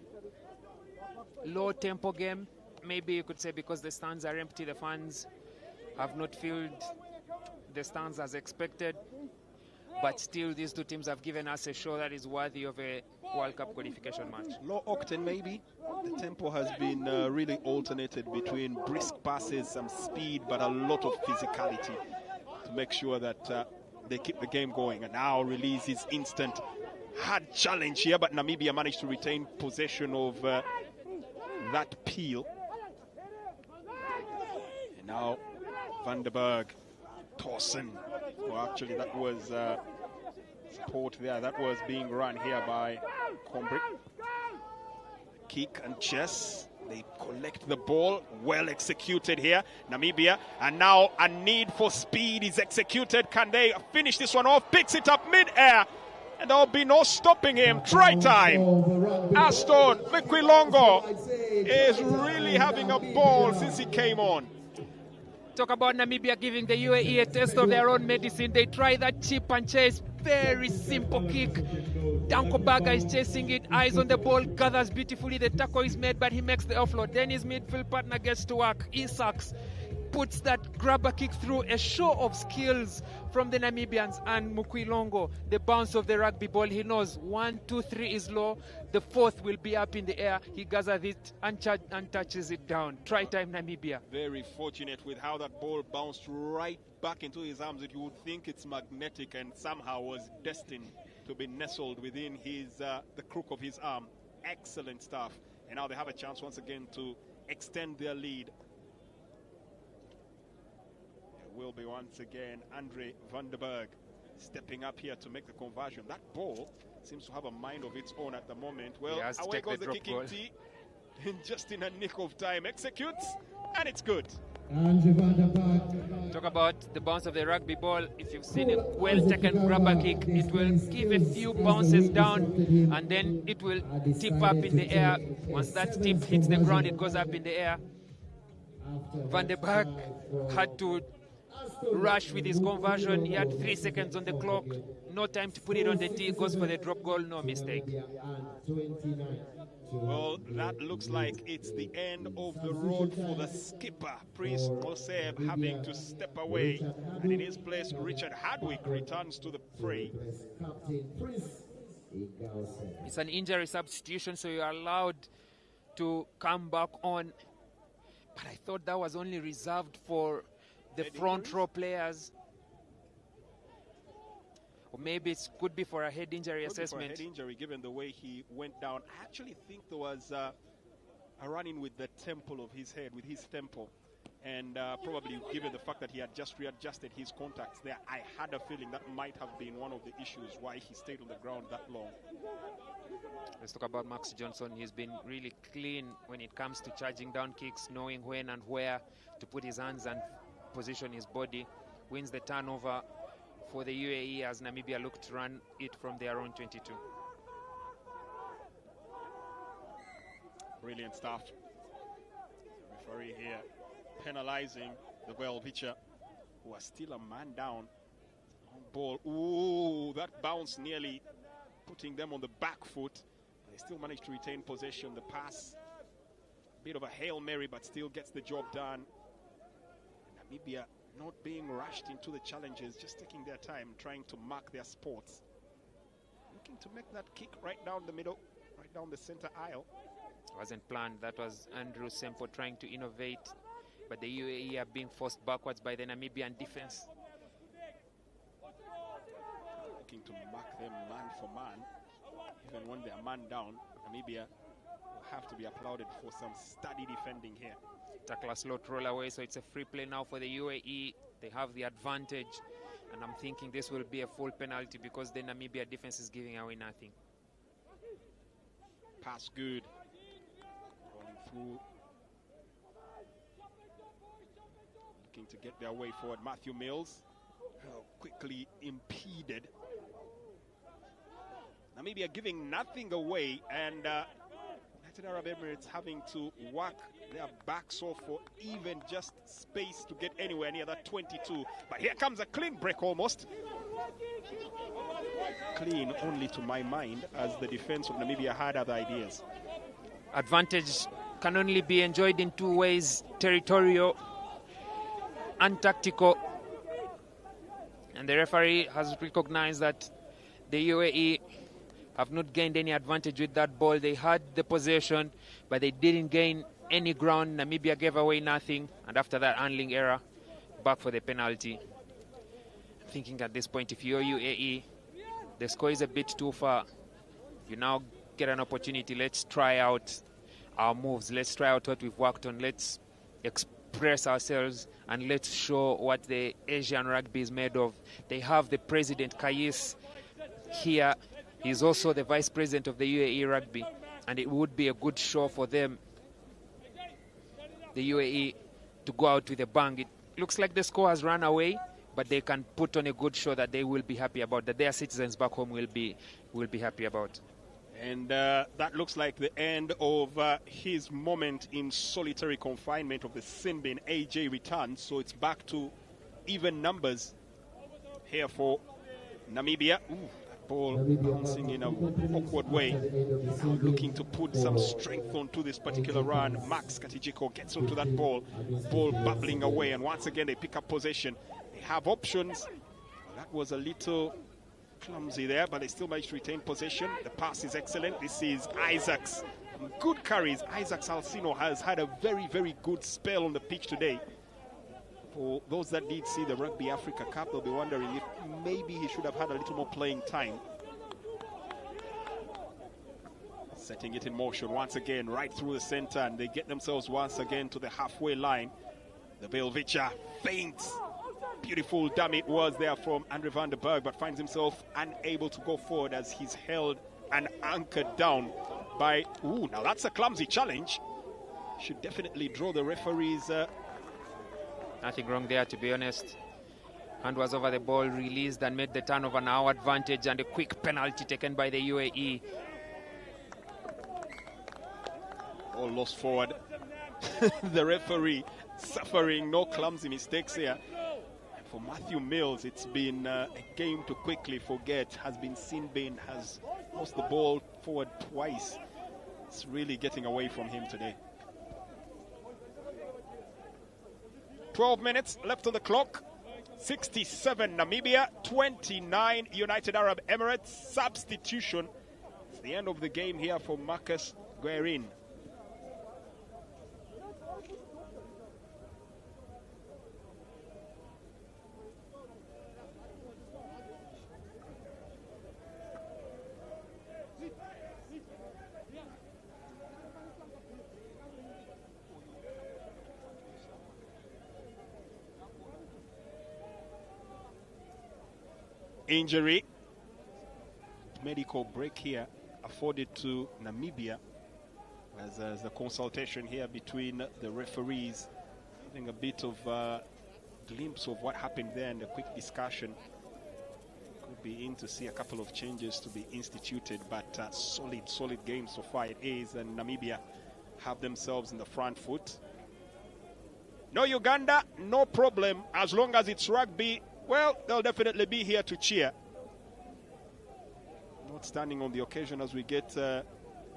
low tempo game. Maybe you could say because the stands are empty, the fans have not filled the stands as expected. But still, these two teams have given us a show that is worthy of a World Cup qualification match.
Low octane, maybe. The tempo has been really alternated between brisk passes, some speed, but a lot of physicality to make sure that they keep the game going. And now release is instant. Hard challenge here, but Namibia managed to retain possession of that peel. And now Van der Berg, Thorsen. Well, actually, that was support there. That was being run here by Combrick. Kick and chess. They collect the ball. Well executed here, Namibia. And now a need for speed is executed. Can they finish this one off? Picks it up mid-air. And there'll be no stopping him. Try time. Aston Mkwilongo is really having a ball since he came on.
Talk about Namibia giving the UAE a taste of their own medicine. They try that chip and chase. Very simple kick. Danko Baga is chasing it. Eyes on the ball. Gathers beautifully. The tackle is made, but he makes the offload. Then his midfield partner gets to work. Isaacs puts that grabber kick through. A show of skills from the Namibians. And Mkwilongo, the bounce of the rugby ball. He knows 1, 2, 3 is low. The fourth will be up in the air. He gathers it and touches it down. Try time, Namibia.
Very fortunate with how that ball bounced right back into his arms. That you would think it's magnetic and somehow was destined to be nestled within his the crook of his arm. Excellent stuff. And now they have a chance once again to extend their lead. It will be once again Andre Van der Berg stepping up here to make the conversion. That ball seems to have a mind of its own at the moment. Well, away goes the kicking tee. And just in a nick of time executes, and it's good.
Talk about the bounce of the rugby ball. If you've seen a well-taken grabber kick, it will give a few bounces down, and then it will tip up in the air. Once that tip hits the ground, it goes up in the air. Van der Berg had to rush with his conversion. He had 3 seconds on the clock. No time to put it on the tee. Goes for the drop goal. No mistake.
Well, that looks like it's the end of the road for the skipper, Prince Moseb, having to step away. And in his place, Richard Hardwick returns to the fray.
It's an injury substitution, so you're allowed to come back on. But I thought that was only reserved for the front row players. Or maybe it could be for a head injury assessment.
For a head injury, given the way he went down. I actually think there was a run-in with the temple of his head, with his temple. And probably given the fact that he had just readjusted his contacts there, I had a feeling that might have been one of the issues why he stayed on the ground that long.
Let's talk about Max Johnson. He's been really clean when it comes to charging down kicks, knowing when and where to put his hands and position his body. Wins the turnover for the UAE as Namibia look to run it from their own 22.
Brilliant stuff. Referee here penalizing the Welvicha, who are still a man down. On ball. Ooh, that bounce nearly putting them on the back foot. They still managed to retain possession. The pass, a bit of a Hail Mary, but still gets the job done. Namibia not being rushed into the challenges, just taking their time, trying to mark their spots. looking to make that kick right down the middle, right down the center aisle.
Wasn't planned. That was Andrew Sempo trying to innovate, but the UAE are being forced backwards by the Namibian defense.
Looking to mark them man for man. Even when they are man down, Namibia will have to be applauded for some steady defending here.
Tackle a slow roll away, so it's a free play now for the UAE. They have the advantage, and I'm thinking this will be a full penalty because the Namibia defense is giving away nothing.
Pass good. Rolling through. Looking to get their way forward. Matthew Mills quickly impeded. Namibia giving nothing away, and United Arab Emirates having to work their backs off for even just space to get anywhere near that 22. But here comes a clean break almost. Clean only to my mind, as the defense of Namibia had other ideas.
Advantage can only be enjoyed in two ways: territorial and tactical. And the referee has recognized that the UAE have not gained any advantage with that ball. They had the possession, but they didn't gain any ground. Namibia gave away nothing, and after that handling error, back for the penalty. Thinking at this point, if you're UAE, the score is a bit too far. You now get an opportunity. Let's try out our moves. Let's try out what we've worked on. Let's express ourselves, and let's show what the Asian rugby is made of. They have the president, Kais, here. He's also the vice president of the UAE rugby, and it would be a good show for them, the UAE, to go out with a bang. It looks like the score has run away, but they can put on a good show that they will be happy about, that their citizens back home will be happy about.
And that looks like the end of his moment in solitary confinement of the sin bin. AJ returns, so it's back to even numbers here for Namibia. Ooh, that ball bouncing in an awkward way. Now looking to put some strength onto this particular run. Max Katijiko gets onto that ball. Ball bubbling away, and once again they pick up possession. They have options. That was a little clumsy there, but they still managed to retain possession. The pass is excellent. This is Isaacs. Good carries. Isaacs Alcino has had a very, very good spell on the pitch today. For those that did see the Rugby Africa Cup, they'll be wondering if maybe he should have had a little more playing time. Setting it in motion once again, right through the center, and they get themselves once again to the halfway line. The Belvicha feints. Beautiful dump it was there from Andre van der Berg, but finds himself unable to go forward as he's held and anchored down by... Ooh, now that's a clumsy challenge. Should definitely draw the referees.
Nothing wrong there, to be honest. Hand was over the ball, released and made the turnover, now advantage, and a quick penalty taken by the UAE.
All lost forward. The referee suffering no clumsy mistakes here. For Matthew Mills, it's been a game to quickly forget. Has been Sinbin, has lost the ball forward twice. It's really getting away from him today. 12 minutes left on the clock. 67 Namibia, 29 United Arab Emirates. Substitution. It's the end of the game here for Marcus Guerin. Injury. Medical break here afforded to Namibia as a consultation here between the referees, having a bit of a glimpse of what happened there and a quick discussion. Could be in to see a couple of changes to be instituted, but solid game so far it is, and Namibia have themselves in the front foot. No Uganda, no problem. As long as it's rugby, well, they'll definitely be here to cheer. Not standing on the occasion as we get a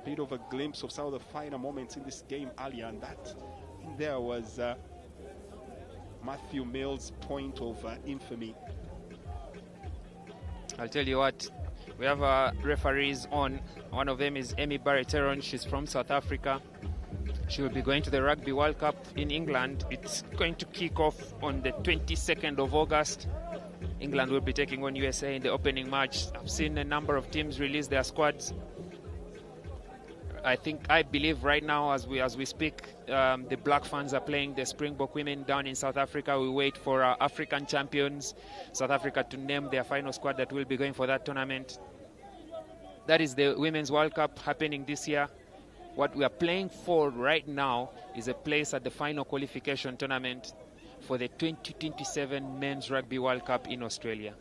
bit of a glimpse of some of the finer moments in this game earlier, and that in there was Matthew Mills' point of infamy.
I'll tell you what, We have referees on. One of them is Amy Barreteron. She's from South Africa. She will be going to the Rugby World Cup in England. It's going to kick off on the 22nd of August. England will be taking on USA in the opening match. I've seen a number of teams release their squads. I believe right now, as we speak, the Black Fans are playing the Springbok women down in South Africa. We wait for our African champions, South Africa, to name their final squad that will be going for that tournament. That is the Women's World Cup happening this year. What we are playing for right now is a place at the final qualification tournament for the 2027 Men's Rugby World Cup in Australia.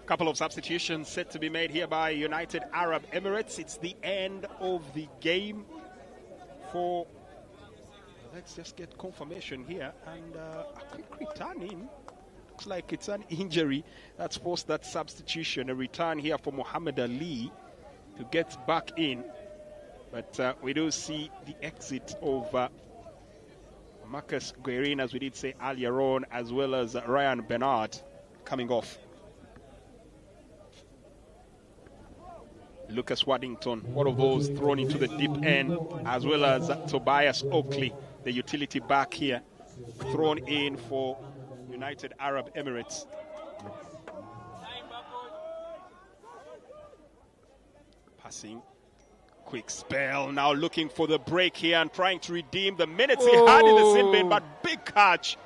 Couple of substitutions set to be made here by United Arab Emirates. It's the end of the game for... Let's just get confirmation here. And a quick return in. Looks like it's an injury that's forced that substitution. A return here for Muhammad Ali, who gets back in. But we do see the exit of Marcus Guerin, as we did say earlier on, as well as Ryan Bernard coming off. Lucas Waddington, one of those thrown into the deep end, as well as Tobias Oakley, the utility back here, thrown in for United Arab Emirates. Passing, quick spell, now looking for the break here and trying to redeem the minutes he had in the sin bin, but big catch.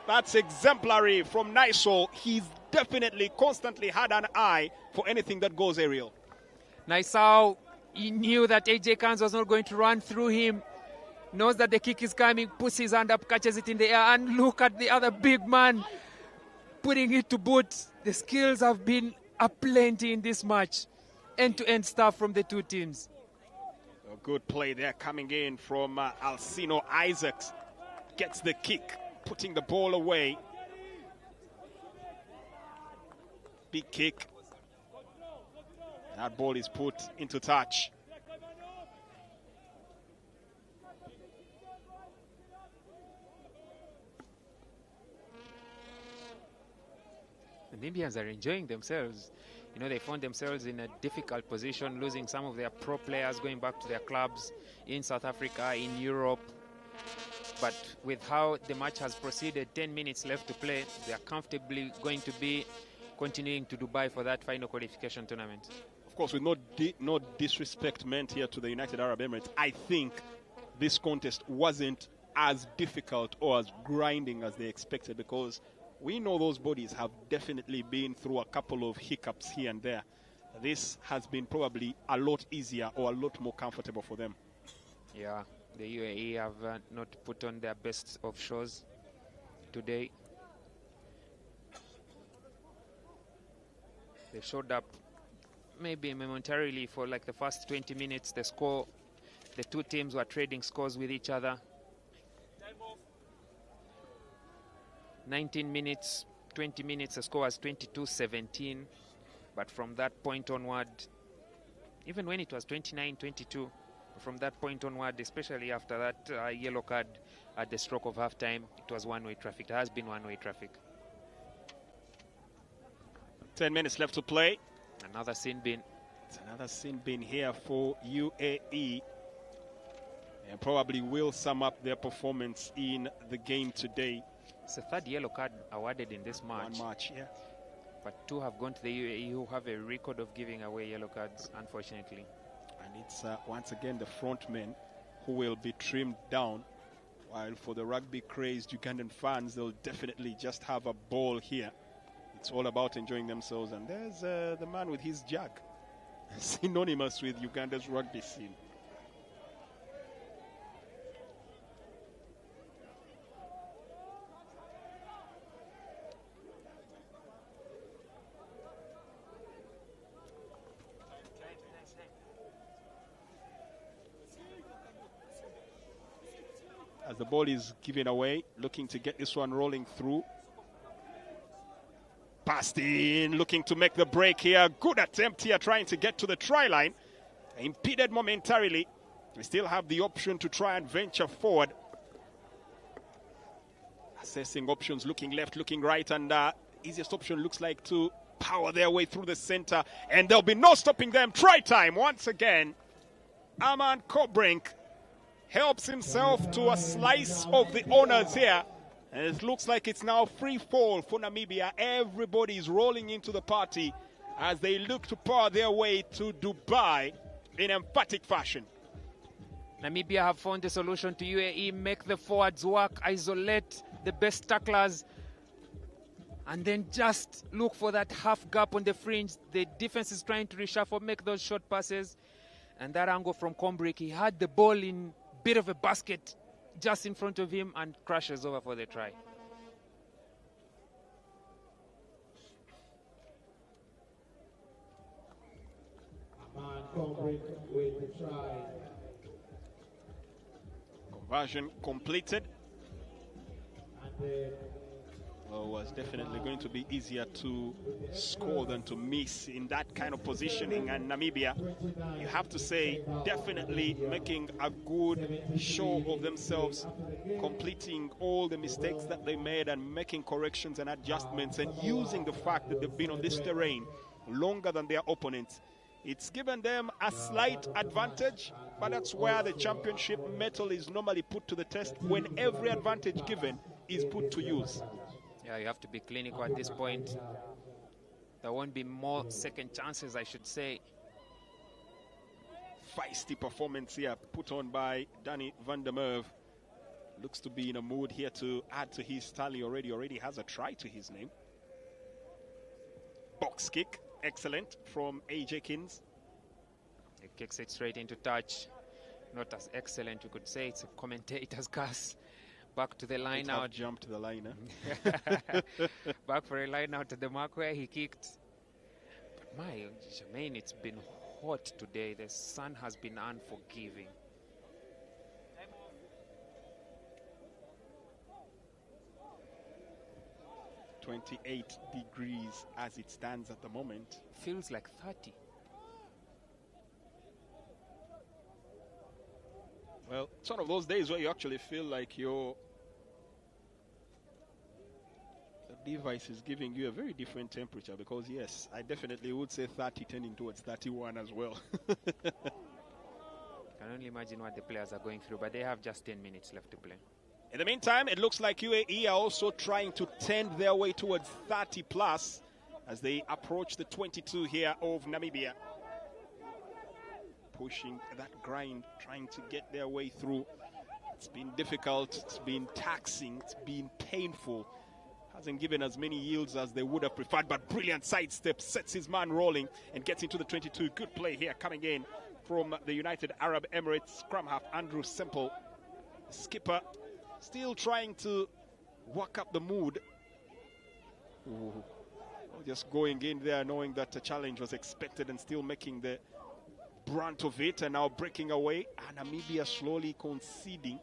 That's exemplary from Nysol. He's definitely constantly had an eye for anything that goes aerial.
Naisau, he knew that AJ Kans was not going to run through him. Knows that the kick is coming, puts his hand up, catches it in the air, and look at the other big man putting it to boot. The skills have been aplenty in this match. End-to-end stuff from the two teams.
A good play there coming in from Alcino Isaacs. Gets the kick, putting the ball away. Big kick. That ball is put into touch.
The Namibians are enjoying themselves. You know, they found themselves in a difficult position, losing some of their pro players, going back to their clubs in South Africa, in Europe. But with how the match has proceeded, 10 minutes left to play, they are comfortably going to be continuing to Dubai for that final qualification tournament.
Of course, with no disrespect meant here to the United Arab Emirates, I think this contest wasn't as difficult or as grinding as they expected, because we know those bodies have definitely been through a couple of hiccups here and there. This has been probably a lot easier or a lot more comfortable for them.
Yeah, the UAE have not put on their best of shows today. They showed up maybe momentarily for like the first 20 minutes. The two teams were trading scores with each other. 19 minutes, 20 minutes, the score was 22-17. But from that point onward, even when it was 29-22, from that point onward, especially after that yellow card at the stroke of halftime, it was one-way traffic. There has been one-way traffic.
10 minutes left to play.
Another sin bin.
It's another sin bin here for UAE. And probably will sum up their performance in the game today.
It's a third yellow card awarded in this match.
One match, yeah.
But two have gone to the UAE, who have a record of giving away yellow cards, unfortunately.
And it's once again the front men who will be trimmed down. While for the rugby-crazed Ugandan fans, they'll definitely just have a ball here. It's all about enjoying themselves. And there's the man with his jug, synonymous with Uganda's rugby scene. As the ball is given away, looking to get this one rolling through. Passed in, looking to make the break here. Good attempt here, trying to get to the try line. Impeded momentarily. We still have the option to try and venture forward. Assessing options, looking left, looking right, and easiest option looks like to power their way through the center, and there'll be no stopping them. Try time once again. Aman Kobrink helps himself to a slice of the honors here. And it looks like it's now free fall for Namibia. Everybody is rolling into the party as they look to power their way to Dubai in emphatic fashion.
Namibia have found the solution to UAE, make the forwards work, isolate the best tacklers, and then just look for that half gap on the fringe. The defense is trying to reshuffle, make those short passes. And that angle from Kombrick, he had the ball in a bit of a basket just in front of him and crashes over for the try.
Kombrick with the try.
Conversion completed.
And
Well, it was definitely going to be easier to score than to miss in that kind of positioning. And Namibia, you have to say, definitely making a good show of themselves, completing all the mistakes that they made and making corrections and adjustments, and using the fact that they've been on this terrain longer than their opponents. It's given them a slight advantage, but that's where the championship medal is normally put to the test, when every advantage given is put to use.
Yeah, you have to be clinical at this point. There won't be more second chances, I should say.
Feisty performance here put on by Danny van der Merwe. Looks to be in a mood here to add to his tally already. Already has a try to his name. Box kick, excellent from AJ Kins.
He kicks it straight into touch. Not as excellent, you could say. It's a commentator's curse. Back to the line out.
Jump to the line,
Back for a line out at the mark where he kicked. But my Jermaine, it's been hot today. The sun has been unforgiving.
.28 degrees as it stands at the moment.
Feels like 30.
Well, it's one of those days where you actually feel like the device is giving you a very different temperature, because yes, I definitely would say 30 tending towards 31 as well.
Can only imagine what the players are going through, but they have just 10 minutes left to play.
In the meantime, it looks like UAE are also trying to tend their way towards 30 plus as they approach the 22 here of Namibia. Pushing that grind, trying to get their way through. It's been difficult, it's been taxing, it's been painful. Hasn't given as many yields as they would have preferred, but brilliant sidestep, sets his man rolling and gets into the 22. Good play here coming in from the United Arab Emirates scrum half Andrew Semple. Skipper still trying to work up the mood. Ooh. Just going in there knowing that a challenge was expected and still making the brunt of it, and now breaking away, and Namibia slowly conceding.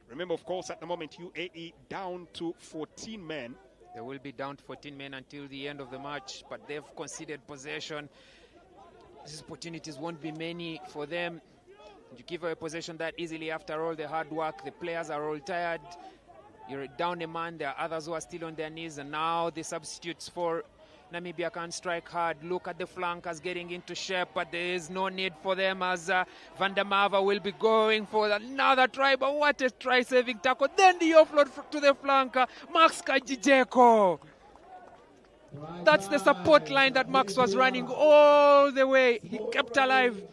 Remember, of course, at the moment UAE down to 14 men.
They will be down to 14 men until the end of the match, but they've conceded possession. These opportunities won't be many for them. You give away possession that easily after all the hard work. The players are all tired. You're down a man. There are others who are still on their knees, and now the substitutes for Namibia can strike hard. Look at the flankers getting into shape, but there is no need for them, as Van der Merwe will be going for another try. But what a try-saving tackle. Then the offload to the flanker, Max Kajijeko. That's the support line that Max was running all the way. He kept alive,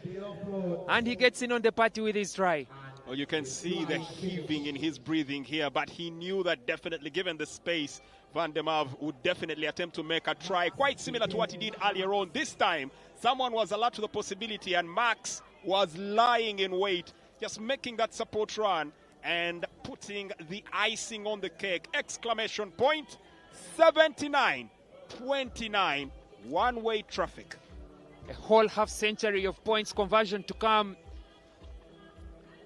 and he gets in on the party with his try.
Well, you can see the heaving in his breathing here, but he knew that definitely, given the space, Van der Merwe would definitely attempt to make a try, quite similar to what he did earlier on. This time, someone was allowed to the possibility, and Max was lying in wait, just making that support run and putting the icing on the cake. Exclamation point, 79-29, one-way traffic.
A whole half century of points conversion to come.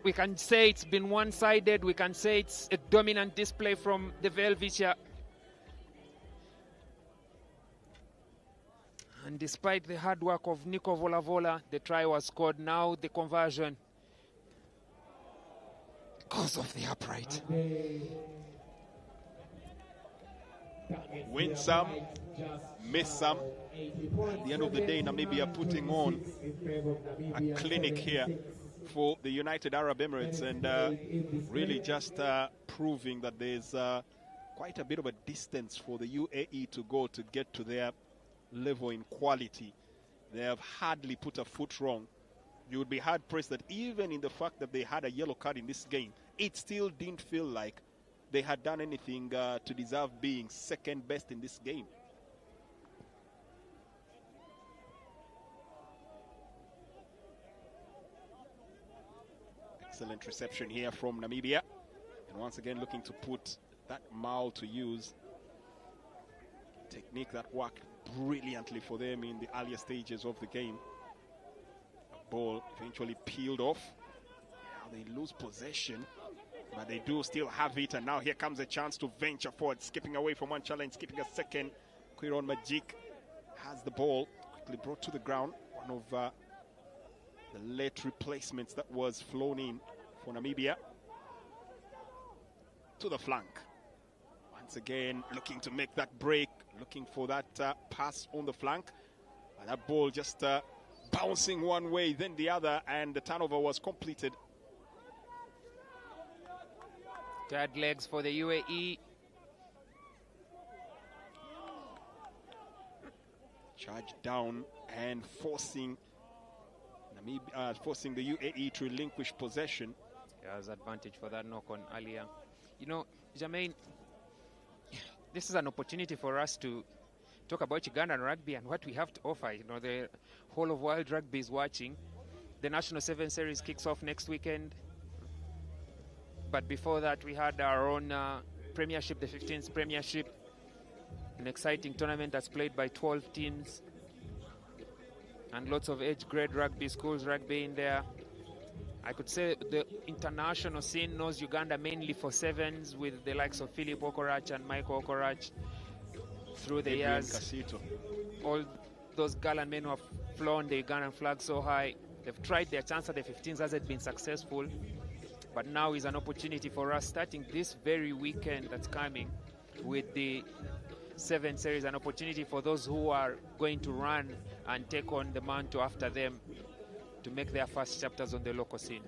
We can say it's been one-sided. We can say it's a dominant display from the Velvicia. And despite the hard work of Nico Volavola, the try was scored. Now the conversion goes off the upright.
win some, miss some. At the end of the day, Namibia putting on a clinic here for the United Arab Emirates, and really just proving that there's quite a bit of a distance for the UAE to go to get to their level in quality. They have hardly put a foot wrong. You would be hard-pressed that even in the fact that they had a yellow card in this game, it still didn't feel like they had done anything to deserve being second best in this game. Excellent reception here from Namibia. And once again looking to put that maul to use. Technique that worked brilliantly for them in the earlier stages of the game. The ball eventually peeled off. Now they lose possession, but they do still have it. And now here comes a chance to venture forward, skipping away from one challenge, skipping a second. Quiron Magic has the ball, quickly brought to the ground. One of the late replacements that was flown in for Namibia. To the flank. Once again, looking to make that break, looking for that pass on the flank. And that ball just bouncing one way, then the other, and the turnover was completed.
Third legs for the UAE.
Charge down and forcing forcing the UAE to relinquish possession.
Yeah, there's advantage for that knock on earlier. You know, Jermaine, this is an opportunity for us to talk about Ugandan rugby and what we have to offer. You know, the whole of world rugby is watching. The National 7 Series kicks off next weekend. But before that, we had our own Premiership, the 15th Premiership. An exciting tournament that's played by 12 teams. And lots of age grade rugby, schools rugby in there. I could say the international scene knows Uganda mainly for sevens, with the likes of Philip Okorach and Michael Okorach through the years. All those gallant men who have flown the Ugandan flag so high. They've tried their chance at the 15s, hasn't been successful. But now is an opportunity for us, starting this very weekend that's coming with the 7 series, an opportunity for those who are going to run and take on the mantle after them to make their first chapters on the local scene.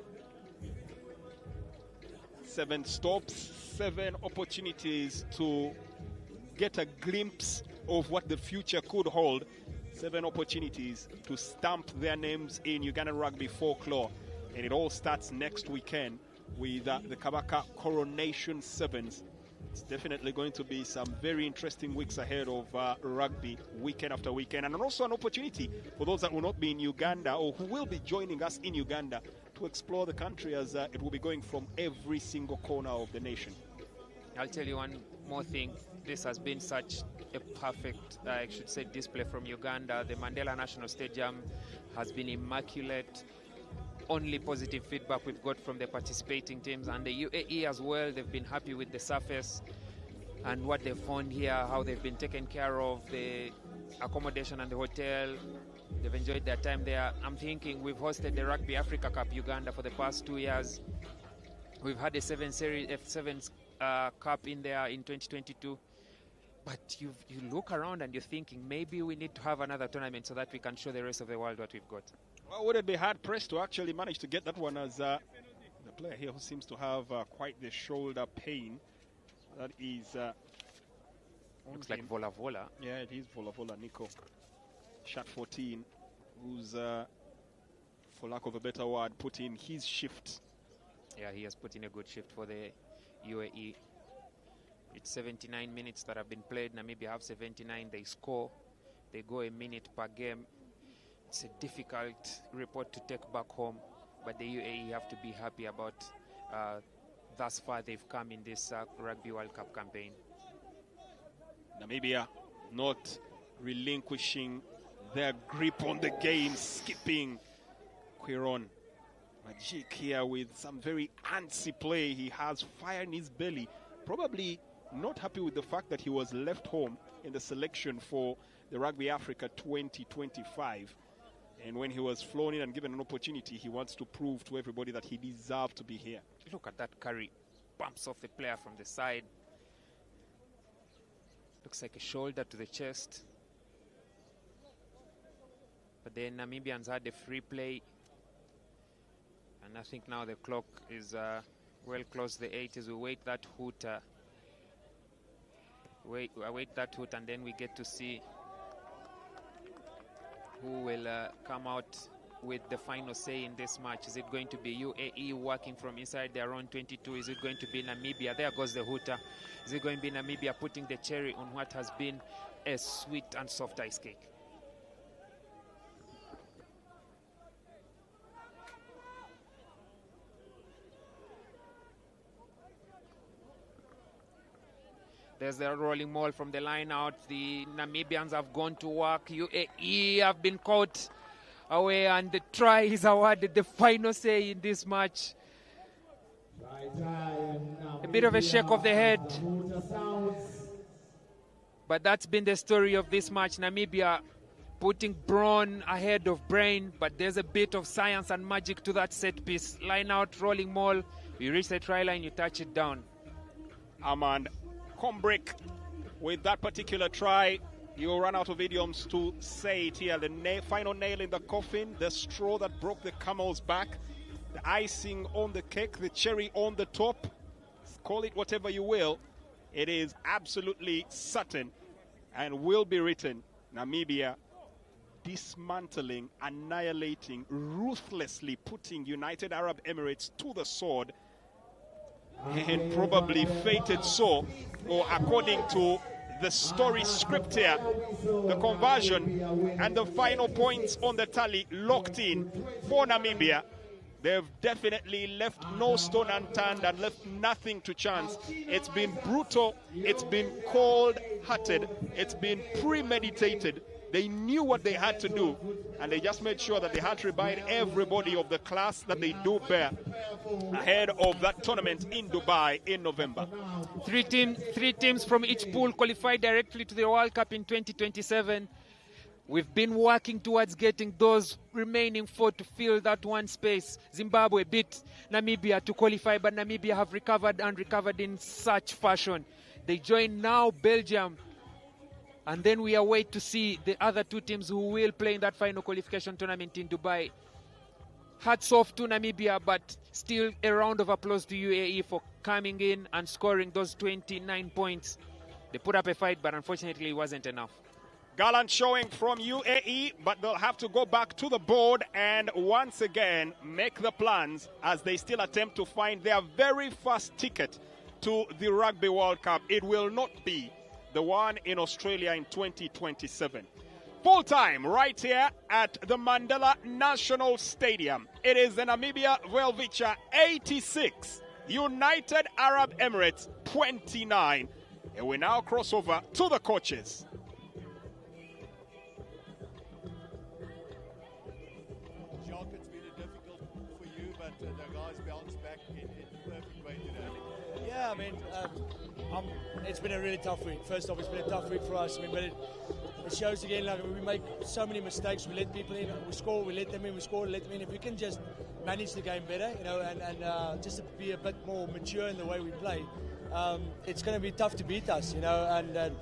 7 stops, 7 opportunities to get a glimpse of what the future could hold. 7 opportunities to stamp their names in Ugandan rugby folklore. And it all starts next weekend with the Kabaka Coronation Sevens. It's definitely going to be some very interesting weeks ahead of rugby, weekend after weekend. And also an opportunity for those that will not be in Uganda or who will be joining us in Uganda to explore the country, as it will be going from every single corner of the nation.
I'll tell you one more thing. This has been such a perfect, I should say, display from Uganda. The Mandela National Stadium has been immaculate. Only positive feedback we've got from the participating teams, and the UAE as well. They've been happy with the surface and what they've found here, how they've been taken care of, the accommodation and the hotel. They've enjoyed their time there. I'm thinking we've hosted the Rugby Africa Cup Uganda for the past 2 years. We've had a 7 series F7 Cup in there in 2022. But you look around and you're thinking maybe we need to have another tournament so that we can show the rest of the world what we've got.
Well, would it be hard-pressed to actually manage to get that one, as the player here who seems to have quite the shoulder pain. That is...
looks like Vola Vola.
Yeah, it is Vola Vola, Nico. Shot 14, who's, for lack of a better word, put in his shift.
Yeah, he has put in a good shift for the UAE. It's 79 minutes that have been played. Namibia have 79. They score. They go a minute per game. It's a difficult report to take back home, but the UAE have to be happy about thus far they've come in this Rugby World Cup campaign.
Namibia not relinquishing their grip on the game, skipping. Quiron Magic here with some very antsy play. He has fire in his belly. Probably not happy with the fact that he was left home in the selection for the Rugby Africa 2025. And when he was flown in and given an opportunity, he wants to prove to everybody that he deserved to be here.
Look at that carry. Bumps off the player from the side. Looks like a shoulder to the chest. But the Namibians had a free play. And I think now the clock is well close to the 80s. We wait that hoot. Wait that hoot, and then we get to see who will come out with the final say in this match. Is it going to be UAE working from inside their own 22? Is it going to be Namibia? There goes the hooter. Is it going to be Namibia putting the cherry on what has been a sweet and soft ice cake? There's the rolling maul from the line out. The Namibians have gone to work. UAE have been caught away, and the try is awarded the final say in this match. A bit of a shake of the head. But that's been the story of this match. Namibia putting brawn ahead of brain, but there's a bit of science and magic to that set piece. Line out, rolling maul. You reach the try line, you touch it down.
Armand Combrick with that particular try. You'll run out of idioms to say it here. The final nail in the coffin, the straw that broke the camel's back, the icing on the cake, the cherry on the top. Call it whatever you will. It is absolutely certain and will be written. Namibia dismantling, annihilating, ruthlessly putting United Arab Emirates to the sword. And probably fated so, or according to the story script here, the conversion and the final points on the tally locked in for Namibia. They've definitely left no stone unturned and left nothing to chance. It's been brutal, it's been cold-hearted, it's been premeditated. They knew what they had to do, and they just made sure that they had to remind everybody of the class that they do bear ahead of that tournament in Dubai in November.
Three teams from each pool qualified directly to the World Cup in 2027. We've been working towards getting those remaining 4 to fill that one space. Zimbabwe beat Namibia to qualify, but Namibia have recovered and recovered in such fashion. They join now Belgium. And then we await to see the other 2 teams who will play in that final qualification tournament in Dubai. Hats off to Namibia, but still a round of applause to UAE for coming in and scoring those 29 points. They put up a fight, but unfortunately it wasn't enough.
Gallant showing from UAE, but they'll have to go back to the board and once again make the plans as they still attempt to find their very first ticket to the Rugby World Cup. It will not be the one in Australia in 2027. Full time right here at the Mandela National Stadium. It is the Namibia Velvicha 86, United Arab Emirates 29. And we now cross over to the coaches.
Jacques, it's been difficult for you, but the guys bounced back in a perfect way today.
Yeah, I mean, it's been a really tough week. First off, it's been a tough week for us. I mean, but it shows again, like, we make so many mistakes. We let people in, we score, we let them in, we score, let them in. If we can just manage the game better, you know, and just be a bit more mature in the way we play, it's going to be tough to beat us, you know. And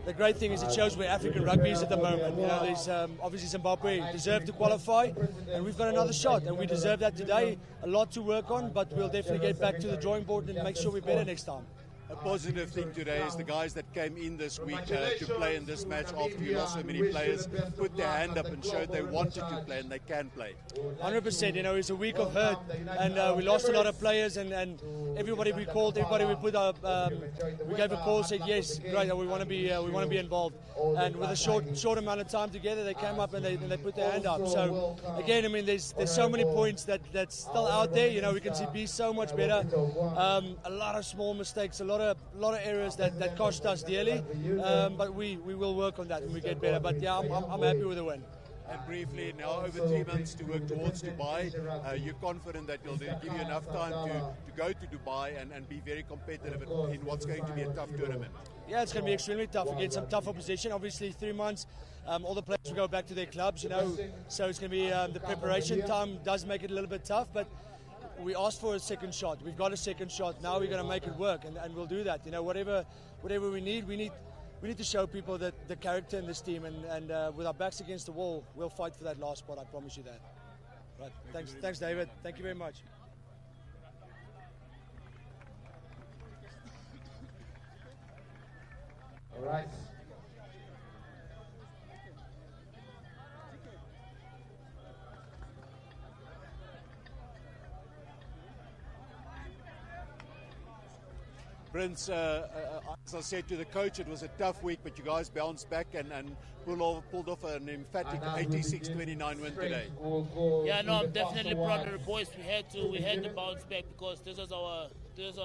the great thing is it shows where African rugby is at the moment. You know, there's obviously Zimbabwe deserve to qualify, and we've got another shot, and we deserve that today. A lot to work on, but we'll definitely get back to the drawing board and make sure we're better next time.
A positive thing today is the guys that came in this week to play in this match after you lost so many players put their hand up and showed they wanted to play and they can play.
100%, you know, it's a week of hurt, and we lost a lot of players, and everybody we called, everybody we put up, we gave a call, said yes, great, we want to be involved, and with a short amount of time together, they came up and they put their hand up. So again, I mean, there's so many points that's still out there. You know, we can be so much better. A lot of small mistakes, a lot of errors that cost us dearly, but we will work on that and we get better. But yeah, I'm happy with the win.
And briefly, now over 3 months to work towards Dubai, you're confident that it'll give you enough time to go to Dubai and be very competitive in what's going to be a tough tournament?
Yeah, it's going to be extremely tough against some tough opposition. Obviously, 3 months, all the players will go back to their clubs, you know, so it's going to be the preparation time does make it a little bit tough, but we asked for a second shot. We've got a second shot. Now we're going to make it work, and we'll do that. You know, whatever we need we need to show people that the character in this team, and with our backs against the wall, we'll fight for that last spot. I promise you that. Right. Thanks, David. Thank you very much.
All right.
Prince, as I said to the coach, it was a tough week, but you guys bounced back and pulled off an emphatic 86-29 win today.
Yeah, no, I'm definitely proud of the boys. We had to bounce back because this was our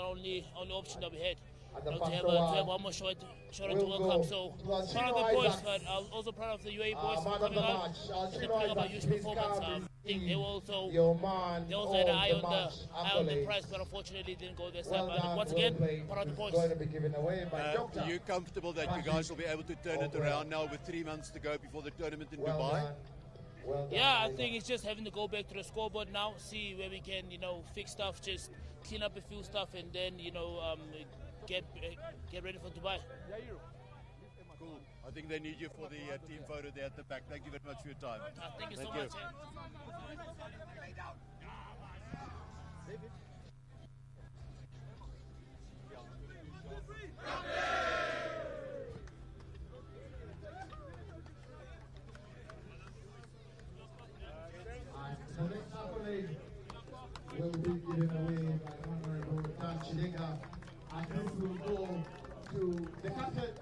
only option that we had. To have one more shot at the World Cup. So proud of the boys, but I'm also proud of the UAE boys for coming out and putting up a huge performance. I think they also had an eye on the prize, but unfortunately didn't go their side. But once again, proud of the boys.
Are you comfortable that you guys will be able to turn it around now with 3 months to go before the tournament in Dubai?
Yeah, I think it's just having to go back to the scoreboard now, see where we can, fix stuff, just clean up a few stuff, and then, get ready for Dubai.
Cool. I think they need you for the team photo there at the back. Thank you very much for your time.
Thank you so much.
The next accolade will be given away by Honorable Dan Chideka, and this will go to the captain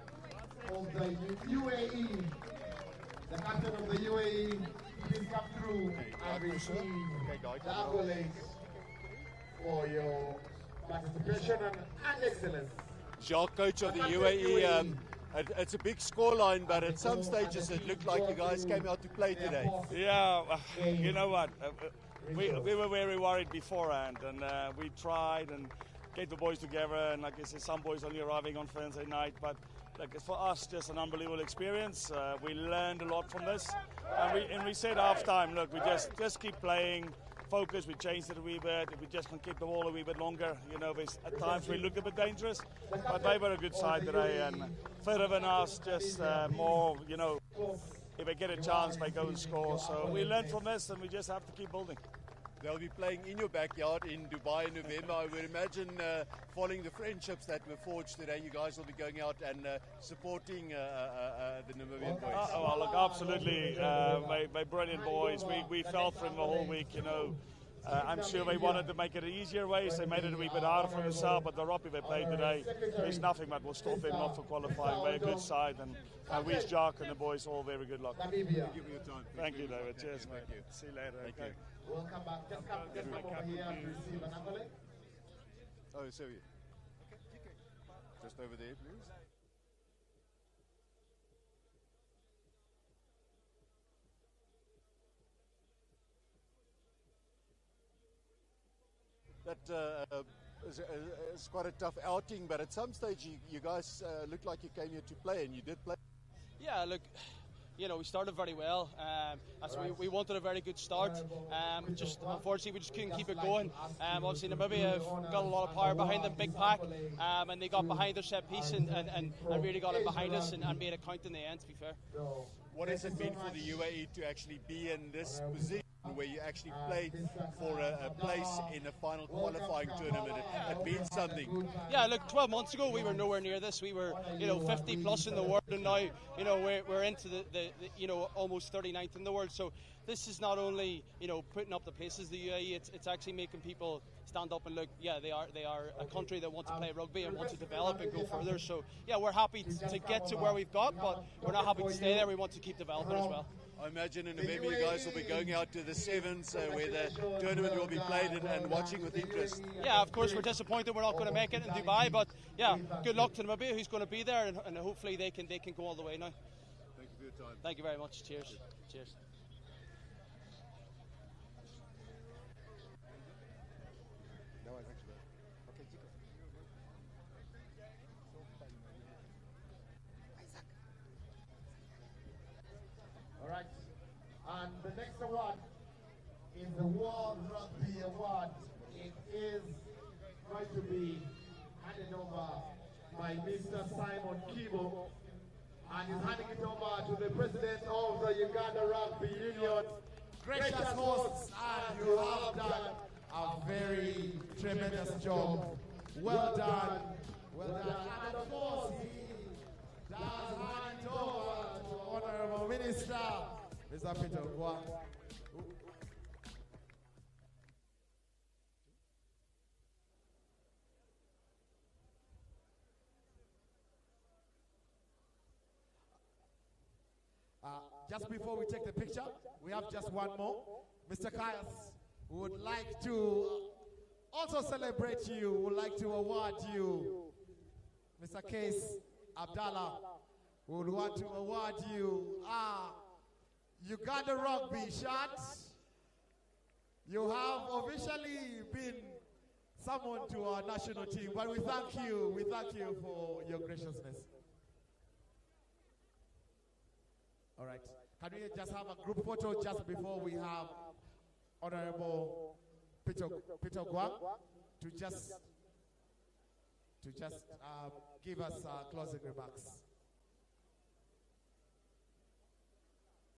of the UAE. The captain of the UAE, please come through and receive the accolades for your participation and excellence.
Jacques, coach of the UAE, it's a big scoreline, but at some stages it looked like you guys came out to play today.
Yeah, you know what? We were very worried beforehand, and we tried and get the boys together. And like I said, some boys only arriving on Wednesday night, but like for us, just an unbelievable experience. We learned a lot from this, and we said half time, look, we just keep playing. Focus, we changed it a wee bit. If we just can keep the ball a wee bit longer, at times we looked a bit dangerous, but they were a good side today, and fitter than us, just more, if they get a chance, they go and score. So we learned from this, and we just have to keep building.
They'll be playing in your backyard in Dubai in November. I would imagine, following the friendships that were forged today, you guys will be going out and supporting the Namibian boys.
Well, look, absolutely. My brilliant boys. We felt for them the whole week, I'm sure they wanted to make it an easier way, so they made it a wee bit harder for themselves, but the rugby they played today, there's nothing that will stop them not for qualifying. They're a good side, and we, Jacques and the boys, all very good luck.
Thank you for your time.
Thank you, David. Cheers, mate.
Thank you.
See you later.
Thank
okay.
you.
Welcome back. Just come over here and receive an accolade.
Oh, so you. Just over there, please. That is quite a tough outing, but at some stage you guys looked like you came here to play, and you did play.
Yeah, look, we started very well. We wanted a very good start. Just unfortunately, we just couldn't keep it going. Obviously, Namibia have got a lot of power behind them, big pack, and they got behind their set piece and really got it behind us and made it count in the end, to be fair.
What has it been for the UAE to actually be in this position where you actually played for a place in a final qualifying tournament? It means something.
Yeah, look, 12 months ago we were nowhere near this. We were, 50 plus in the world, and now, we're into the almost 39th in the world. So this is not only, putting up the places the UAE, it's actually making people stand up and look. Yeah, they are a country that want to play rugby and want to develop and go further. So yeah, we're happy to get to where we've got, but we're not happy to stay there. We want to keep developing as well.
I imagine in November you guys will be going out to the sevens where the tournament will be played and watching with interest.
Yeah, of course we're disappointed we're not going to make it in Dubai, but yeah, good luck to Namibia who's going to be there, and hopefully they can go all the way now.
Thank you for your time.
Thank you very much. Cheers. Cheers.
Alright, and the next award is the World Rugby Award. It is going to be handed over by Mr. Simon Kibo, and he's handing it over to the president of the Uganda Rugby Union. Gracious hosts, and you have done a very tremendous job. Well done. Well done. And of course, he does hand it over to Honorable Minister, Mr. Peter Guang. Just before we take the picture, we have just one more. Mr. Kayas would like to also celebrate you, would like to award you. Mr. Case Abdallah would want to award you Uganda Rugby shirt. You have officially been summoned to our national team, but we thank you for your graciousness. All right. Can we just have a group photo just before we have Honorable Peter Guang to just give us closing remarks?